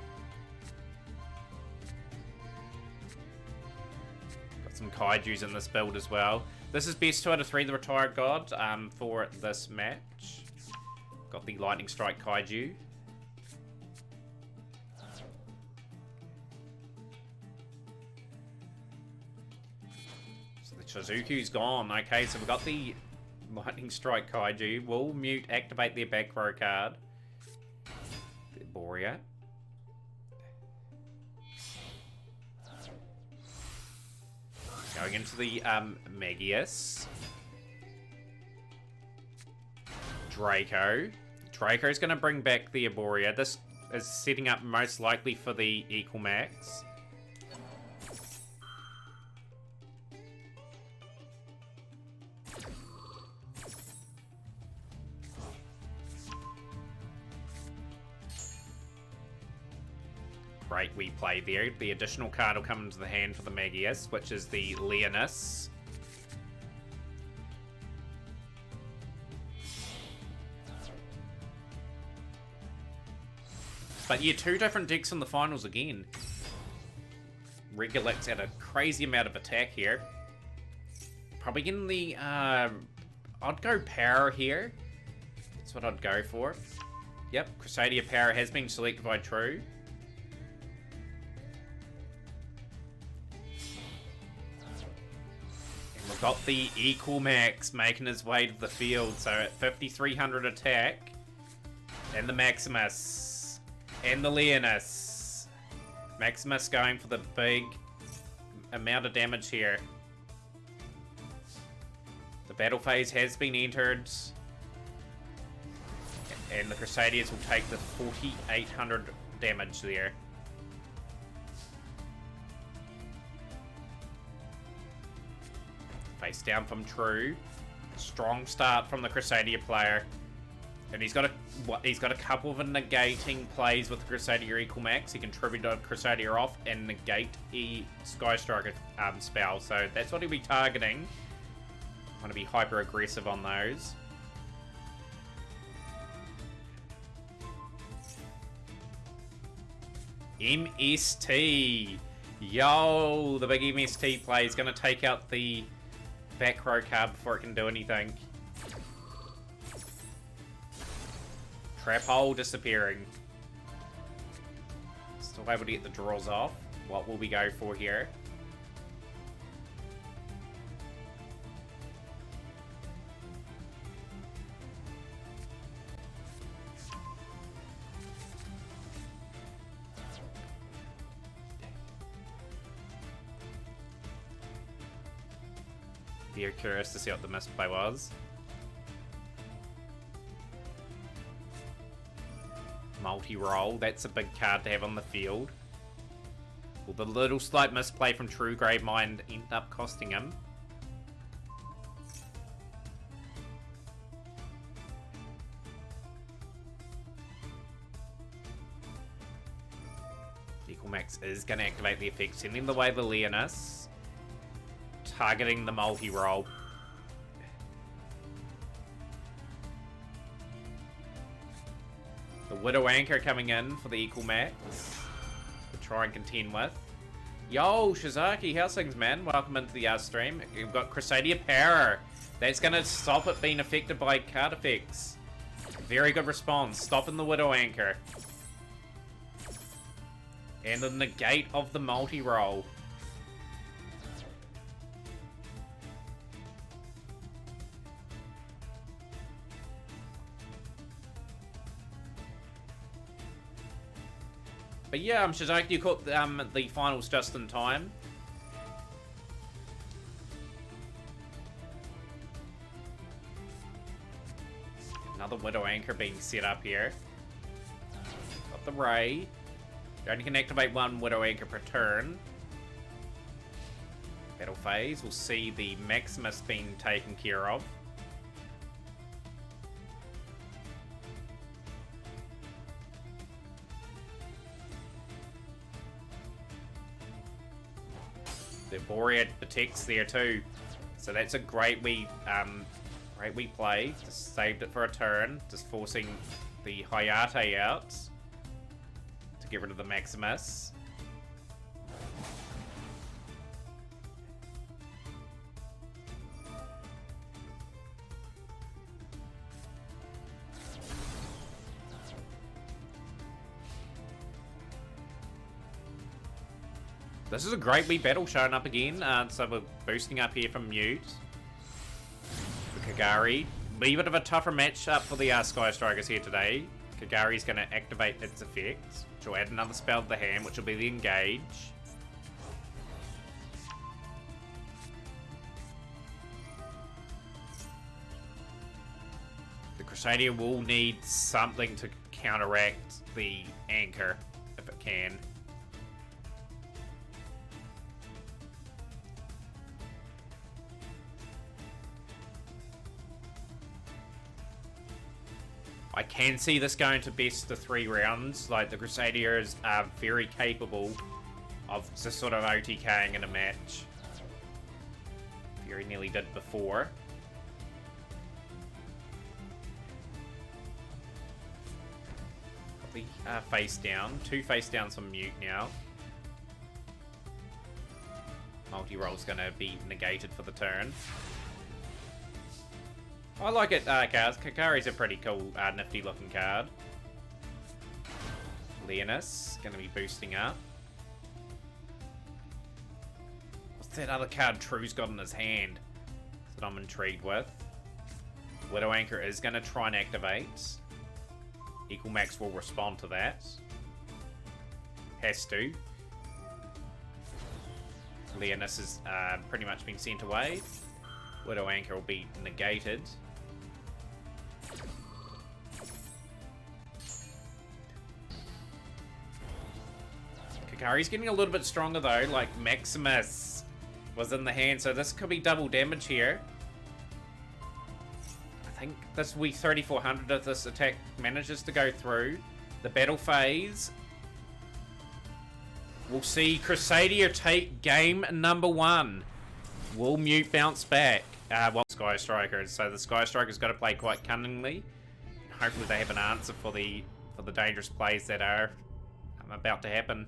Got some Kaijus in this build as well. This is best 2 out of 3, the Retired God, for this match. Got the Lightning Strike Kaiju. So the Shizuku's gone. Okay, so we've got the Lightning Strike Kaiju. Will Mute activate their back row card? The Borea. Going into the Magius. Draco. Draco's going to bring back the Arborea. This is setting up most likely for the Equal Max. Great we play there. The additional card will come into the hand for the Magius, which is the Leonis. But yeah, 2 different decks in the finals again. Regulix at a crazy amount of attack here. Probably getting the... I'd go Power here. That's what I'd go for. Yep, Crusadia Power has been selected by True. We've got the Equal Max making his way to the field. So at 5,300 attack. And the Maximus. And the Leonis. Maximus going for the big amount of damage here. The The battle phase has been entered. And the Crusaders will take the 4,800 damage there. Face down from True. Strong start from the Crusader player. And he's got a couple of negating plays with the Crusader equal max. He can tribute a Crusader off and negate a Sky Striker spell. So that's what he'll be targeting. Want to be hyper aggressive on those. MST. Yo, the big MST play is going to take out the back row card before it can do anything. Trap hole disappearing. Still able to get the draws off. What will we go for here? Very curious to see what the misplay was. Multi-roll, that's a big card to have on the field. Will the little slight misplay from True Grave Mind end up costing him? Equal Max is going to activate the effect, sending the way the Leonis. Targeting the multi-roll. The Widow Anchor coming in for the equal max to try and contend with. Yo, Shizaki, how's things, man? Welcome into the stream. You've got Crusader Power. That's going to stop it being affected by card effects. Very good response. Stopping the Widow Anchor. And the negate of the multi-roll. But yeah, Shizaki, you caught the finals just in time. Another Widow Anchor being set up here. Got the Ray. You only can activate one Widow Anchor per turn. Battle phase, we'll see the Maximus being taken care of. The Boread protects there too, so that's a great wee play. Just saved it for a turn, just forcing the Hayate out to get rid of the Maximus. This is a great wee battle showing up again, so we're boosting up here from Mute. The Kagari. Wee bit of a tougher matchup for the Sky Strikers here today. Kagari's going to activate its effects, which will add another spell to the hand, which will be the Engage. The Crusader will need something to counteract the Anchor, if it can. I can see this going to best of 3 rounds. Like, the Crusaders are very capable of just sort of OTKing in a match. Very nearly did before. Got the face down. 2 face downs from Mute now. Multi-roll's going to be negated for the turn. I like it, cards. Kakari's a pretty cool, nifty looking card. Leonis, gonna be boosting up. What's that other card True's got in his hand that I'm intrigued with? Widow Anchor is gonna try and activate. Equal Max will respond to that. Has to. Leonis has pretty much been sent away. Widow Anchor will be negated. Kakari's getting a little bit stronger though, like Maximus was in the hand, so this could be double damage here. I think this will be 3400 if this attack manages to go through. The battle phase. We'll see Crusadia take game number 1. Will Mute bounce back? Well, Sky Strikers. So the Sky Strikers got to play quite cunningly. Hopefully they have an answer for the dangerous plays that are about to happen.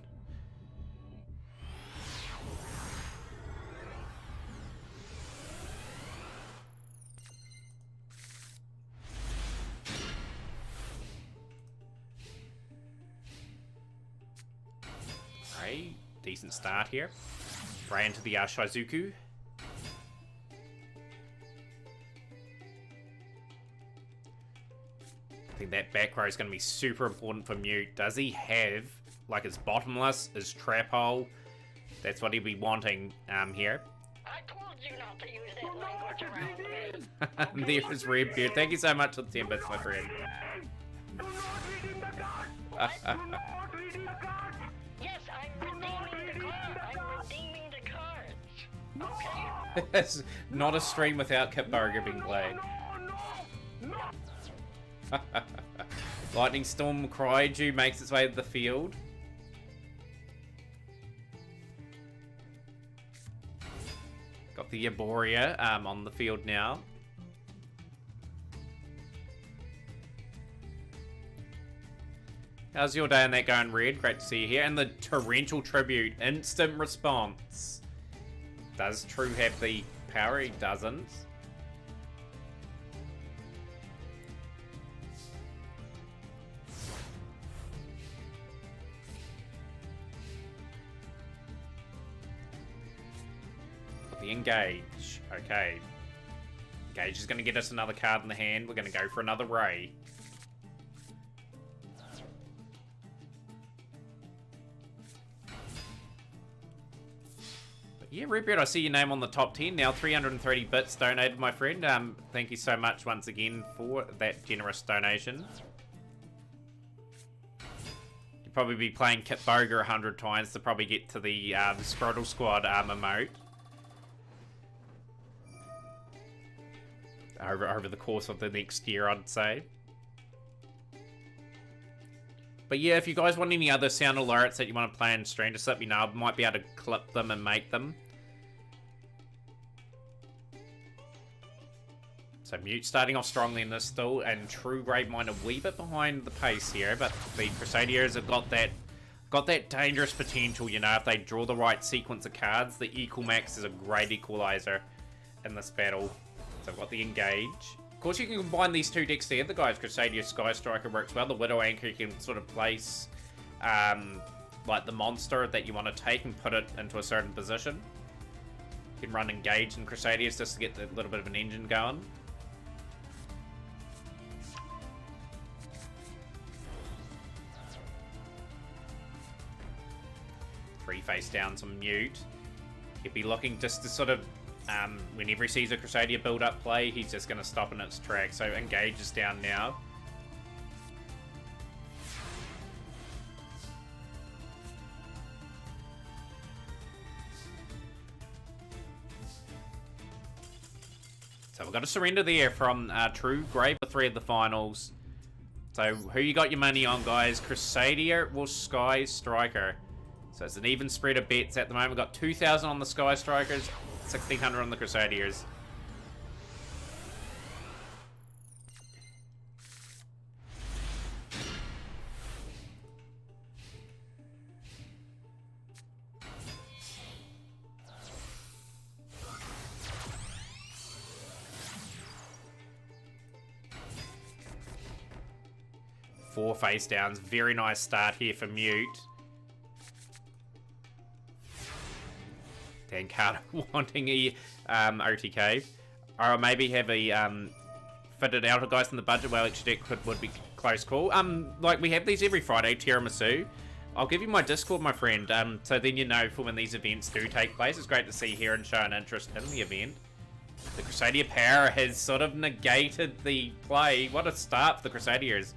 Right, decent start here. Right into the Shizuku. I think that back row is going to be super important for Mute. Does he have, like, his bottomless, his trap hole? That's what he'll be wanting here. I told you not to use that language around me. There is Redbeard. Thank you so much for the 10 bits, my friend. Yes, I'm redeeming the card. I'm redeeming the cards. Okay? It's not a stream without Kit Burger being played. Lightning Storm Cryju makes its way to the field. Got the Yaboria on the field now. How's your day on that going, Red? Great to see you here. And the Torrential Tribute, instant response. Does True have the power? He doesn't. The Engage. Okay. Engage is going to get us another card in the hand. We're going to go for another Ray. But yeah, Redbeard, I see your name on the top 10 now. 330 bits donated, my friend. Thank you so much once again for that generous donation. You'll probably be playing Kit Boga 100 times to probably get to the Scrotal Squad emote. Over the course of the next year, I'd say. But yeah, if you guys want any other sound alerts that you want to play in stream, just let me know. I might be able to clip them and make them. So Mute starting off strongly in this still, and True Gravemind a wee bit behind the pace here, but the Crusaders have got that dangerous potential, you know, if they draw the right sequence of cards. The Equalmax is a great equalizer in this battle. So I've got the Engage. Of course, you can combine these two decks together, guys. Crusadia Sky Striker works well. The Widow Anchor, you can sort of place like the monster that you want to take and put it into a certain position. You can run Engage and Crusadias just to get a little bit of an engine going. Three face down some Mute. He'd be looking just to sort of whenever he sees a Crusadia build-up play, he's just going to stop in its track. So Engage is down now. So we've got a surrender there from True Grave for 3 of the finals. So who you got your money on, guys? Crusadia or Sky Striker? So it's an even spread of bets at the moment. We've got 2,000 on the Sky Strikers, 1,600 on the Crusaders. Four face downs. Very nice start here for Mute. Dan Carter wanting a OTK. Or maybe have a fitted out guys in the budget. Well, actually would be close call. Like we have these every Friday, Tiramisu. I'll give you my Discord, my friend. So then you know for when these events do take place. It's great to see here and show an interest in the event. The Crusader power has sort of negated the play. What a start for the Crusaders.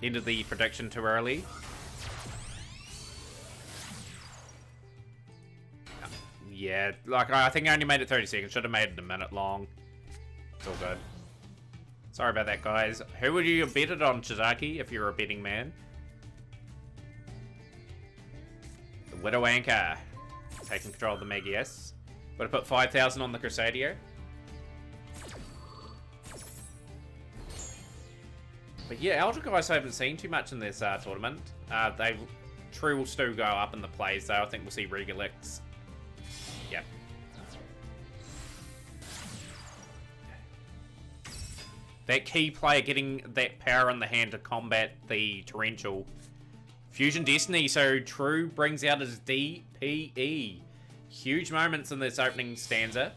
Ended the prediction too early. Yeah, like I think I only made it 30 seconds. Should have made it a minute long. It's all good. Sorry about that, guys. Who would you have betted on, Shizaki, if you're a betting man? The Widow Anchor. Taking control of the Megius. Would have put 5,000 on the Crusader. But yeah, Elder guys I haven't seen too much in this tournament. True will still go up in the plays, though. I think we'll see Regalix. Yep. That key player getting that power in the hand to combat the Torrential. Fusion Destiny, so True brings out his DPE. Huge moments in this opening stanza.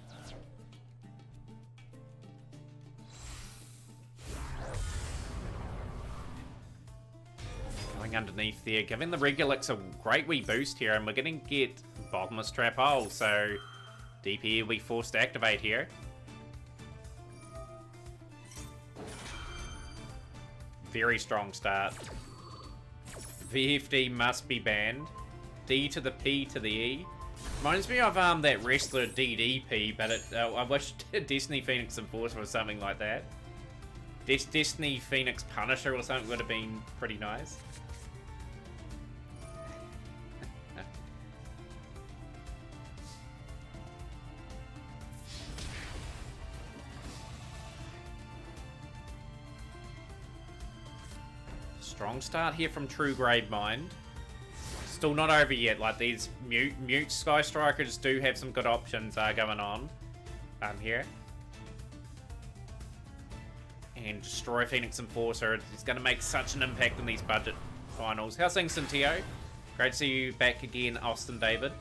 Going underneath there, giving the Regulix a great wee boost here, and we're going to get Bottomless Trap Hole, so DPE will be forced to activate here. Very strong start. VFD must be banned. D to the P to the E. Reminds me of that wrestler DDP, but I wish Destiny Phoenix Enforcer or something like that. Destiny Phoenix Punisher or something would have been pretty nice. Strong start here from True Gravemind. Still not over yet. Like, these mute Sky Strikers do have some good options going on here. And Destroy Phoenix Enforcer is going to make such an impact in these budget finals. How's things, Cintio? Great to see you back again, Austin David.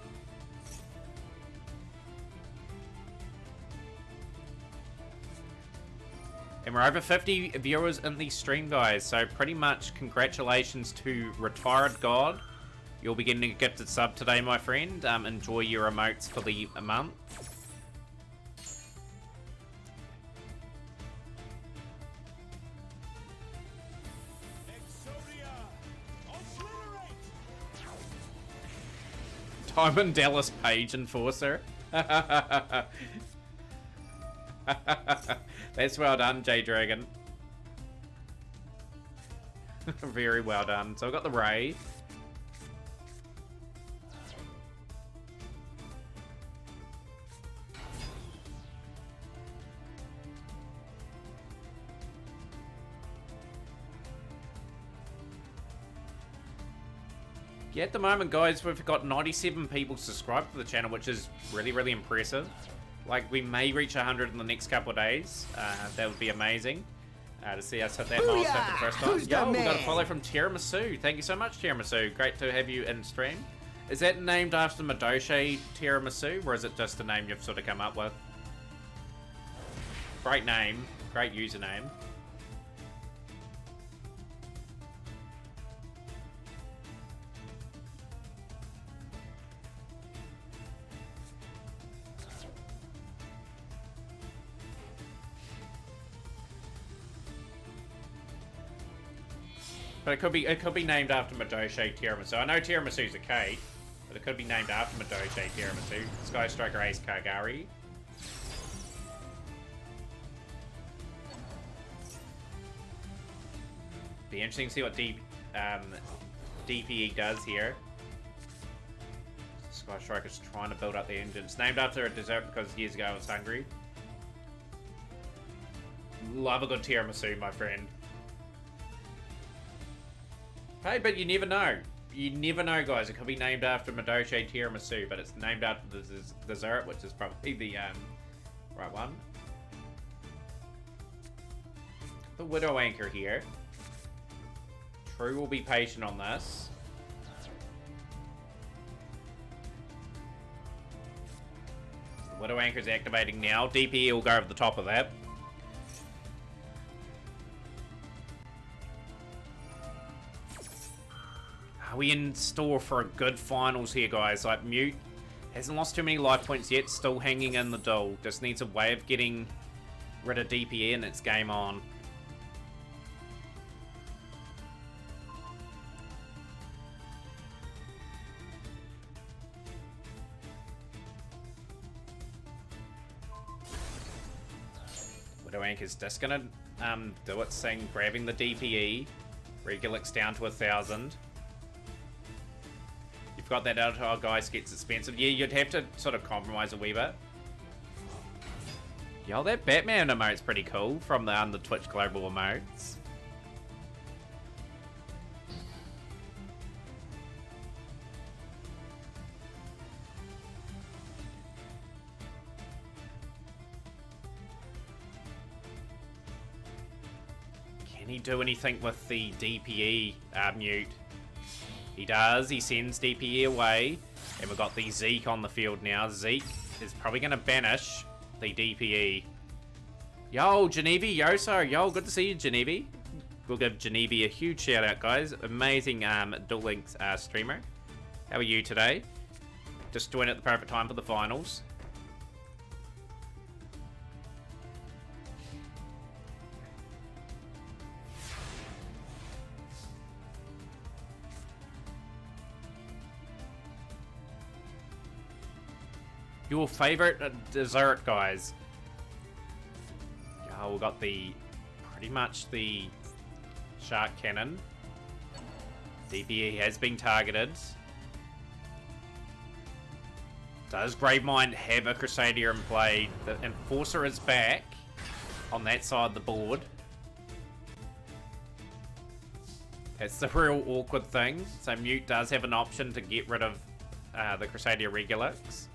And we're over 50 viewers in the stream, guys. So pretty much congratulations to Retired God. You'll be getting a gifted sub today, my friend. Enjoy your emotes for the month. Diamond Dallas Page Enforcer. That's well done, J-Dragon. Very well done. So I've got the Ray. Yeah, at the moment, guys, we've got 97 people subscribed to the channel, which is really, really impressive. Like, we may reach 100 in the next couple of days. That would be amazing to see us hit that milestone for the first time. Yo, we got a follow from Tiramisu. Thank you so much, Tiramisu. Great to have you in stream. Is that named after Madoshi Tiramisu, or is it just a name you've sort of come up with? Great name. Great username. But it could be named after Madoshi Tiramisu. I know Tiramisu's a cake, but it could be named after Madoshi Tiramisu. Sky Striker Ace Kagari. Be interesting to see what DPE does here. Sky Striker's trying to build up the engine. It's named after a dessert because years ago I was hungry. Love a good tiramisu, my friend. Hey, but you never know. You never know, guys. It could be named after Madoshi Tiramisu, but it's named after the dessert, which is probably the right one. The Widow Anchor here. True will be patient on this. The Widow Anchor is activating now. DPE will go over the top of that. Are we in store for a good finals here, guys? Like, Mute Hasn't lost too many life points yet, still hanging in the duel. Just needs a way of getting rid of DPE and it's game on. Widowink is just gonna do its thing, grabbing the DPE. Regulix down to 1,000. You've got that out, oh guys, gets expensive. Yeah, you'd have to sort of compromise a wee bit. Yo, that Batman emote's pretty cool from the Twitch global emotes. Can he do anything with the DPE mute? He does. He sends DPE away. And we've got the Zeke on the field now. Zeke is probably going to banish the DPE. Yo, Genevieve, Yoso. Yo, good to see you, Genevieve. We'll give Genevieve a huge shout out, guys. Amazing Duel Links streamer. How are you today? Just joined at the perfect time for the finals. Your favorite dessert, guys. Yeah, we got pretty much the shark cannon. DPE has been targeted. Does Gravemind have a Crusader in play? The Enforcer is back on that side of the board. That's the real awkward thing. So Mute does have an option to get rid of the Crusader Regulix.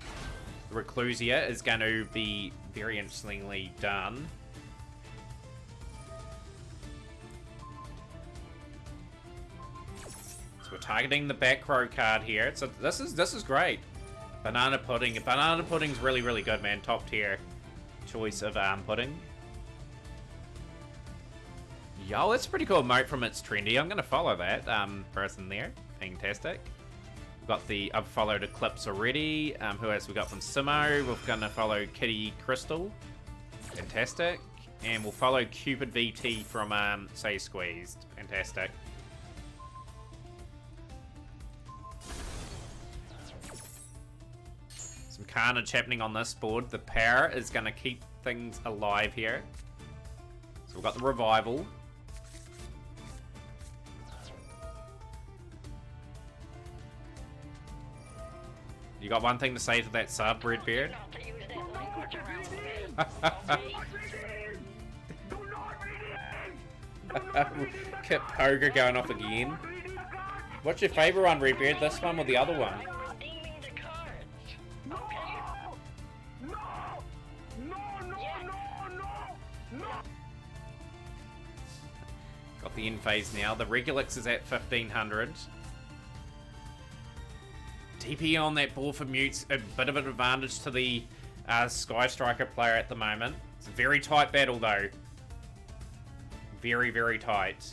Reclusia is going to be very interestingly done. So we're targeting the back row card here. So this is great. Banana pudding. Banana pudding's really good, man. Top tier choice of pudding. Yo, it's a pretty cool emote from It's Trendy. I'm gonna follow that person there. Fantastic. We've got I've followed Eclipse already. Who else we got from Simo? We're going to follow Kitty Crystal. Fantastic. And we'll follow Cupid VT from Say Squeezed. Fantastic. Some carnage happening on this board. The power is going to keep things alive here. So we've got the revival. You got one thing to say to that sub, Redbeard? Not to use that language around me. Kip Poger going off again. What's your favourite one, Redbeard? This one or the other one? I'm redeeming the cards. Okay? Got the end phase now. The Regulix is at 1500. TP on that ball for Mute's a bit of an advantage to the Sky Striker player at the moment. It's a very tight battle though. Very tight.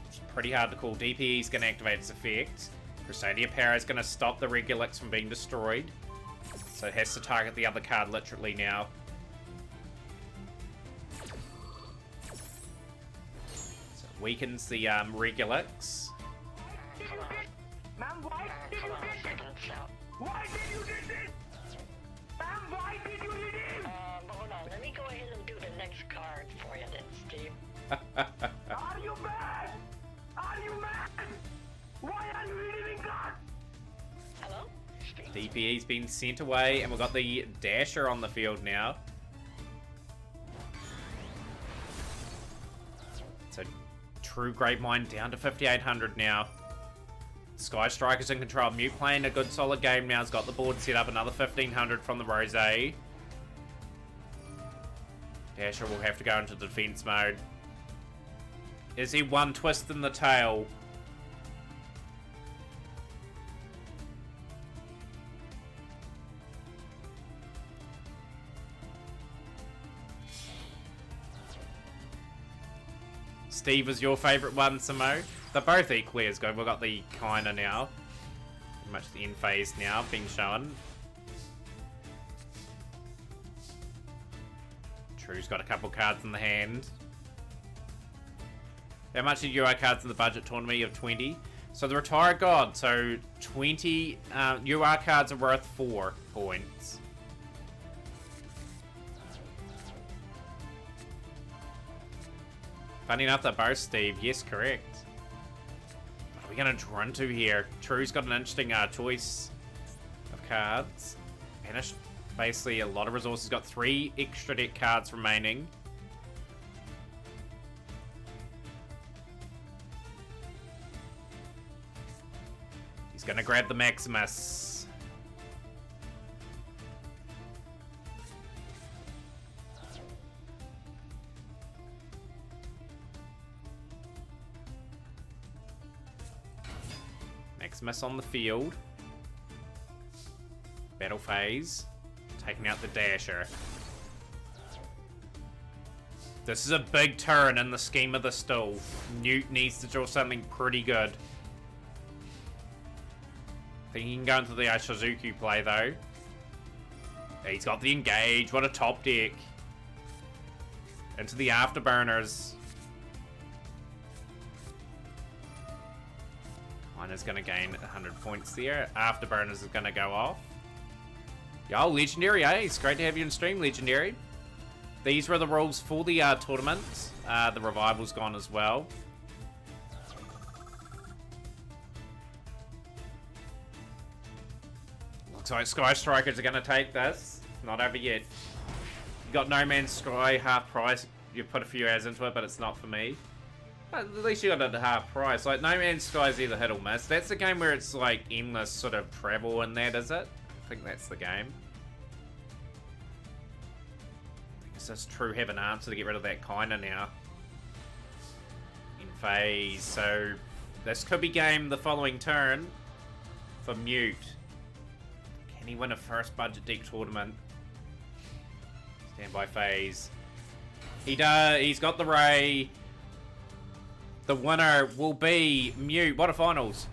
It's pretty hard to call. DPE is going to activate its effect. Crusader Power is going to stop the Regulix from being destroyed. So it has to target the other card literally now. Weakens the Regulix. Ma'am, why did you do this? Why did you do this? Ma'am, why did you do this? Hold on. Let me go ahead and do the next card for you then, Steve. Are you mad? Are you mad? Why are you reading cards? Hello? Steve? DPE's been sent away, and we've got the Dasher on the field now. So True Gravemind down to 5,800 now. Sky Striker's in control. Mute playing a good solid game now. Has got the board set up. Another 1,500 from the Rose. Dasher will have to go into defense mode. Is he one twist in the tail? Steve is your favourite one, Samo. They're both equally as good. We've got the kinda now. Pretty much the end phase now being shown. True's got a couple cards in the hand. How much are UI cards in the budget tournament? You have 20. So the Retired God. So 20 UI cards are worth 4 points. Funny enough, they're both Steve. Yes, correct. What are we going to draw into here? True's got an interesting choice of cards. Banished basically a lot of resources. Got 3 extra deck cards remaining. He's going to grab the Maximus. Maximus on the field. Battle phase. Taking out the Dasher. This is a big turn in the scheme of the stool. Newt needs to draw something pretty good. I think he can go into the Shizuku play though. He's got the Engage. What a top deck. Into the Afterburners. Miner's going to gain 100 points there. Afterburners is going to go off. Yo, Legendary, eh? It's great to have you in stream, Legendary. These were the rules for the tournament. The Revival's gone as well. Looks like Sky Strikers are going to take this. Not over yet. You got No Man's Sky, half price. You've put a few ads into it, but it's not for me. At least you got it at half price. Like, No Man's Sky is either hit or miss. That's the game where it's like endless sort of travel in that, is it? I think that's the game. I guess that's true. Have an answer to get rid of that kinda now. In phase. So this could be game the following turn for Mute. Can he win a first budget deck tournament? Standby phase. He does. He's got the Ray. The winner will be Mute. What a finals.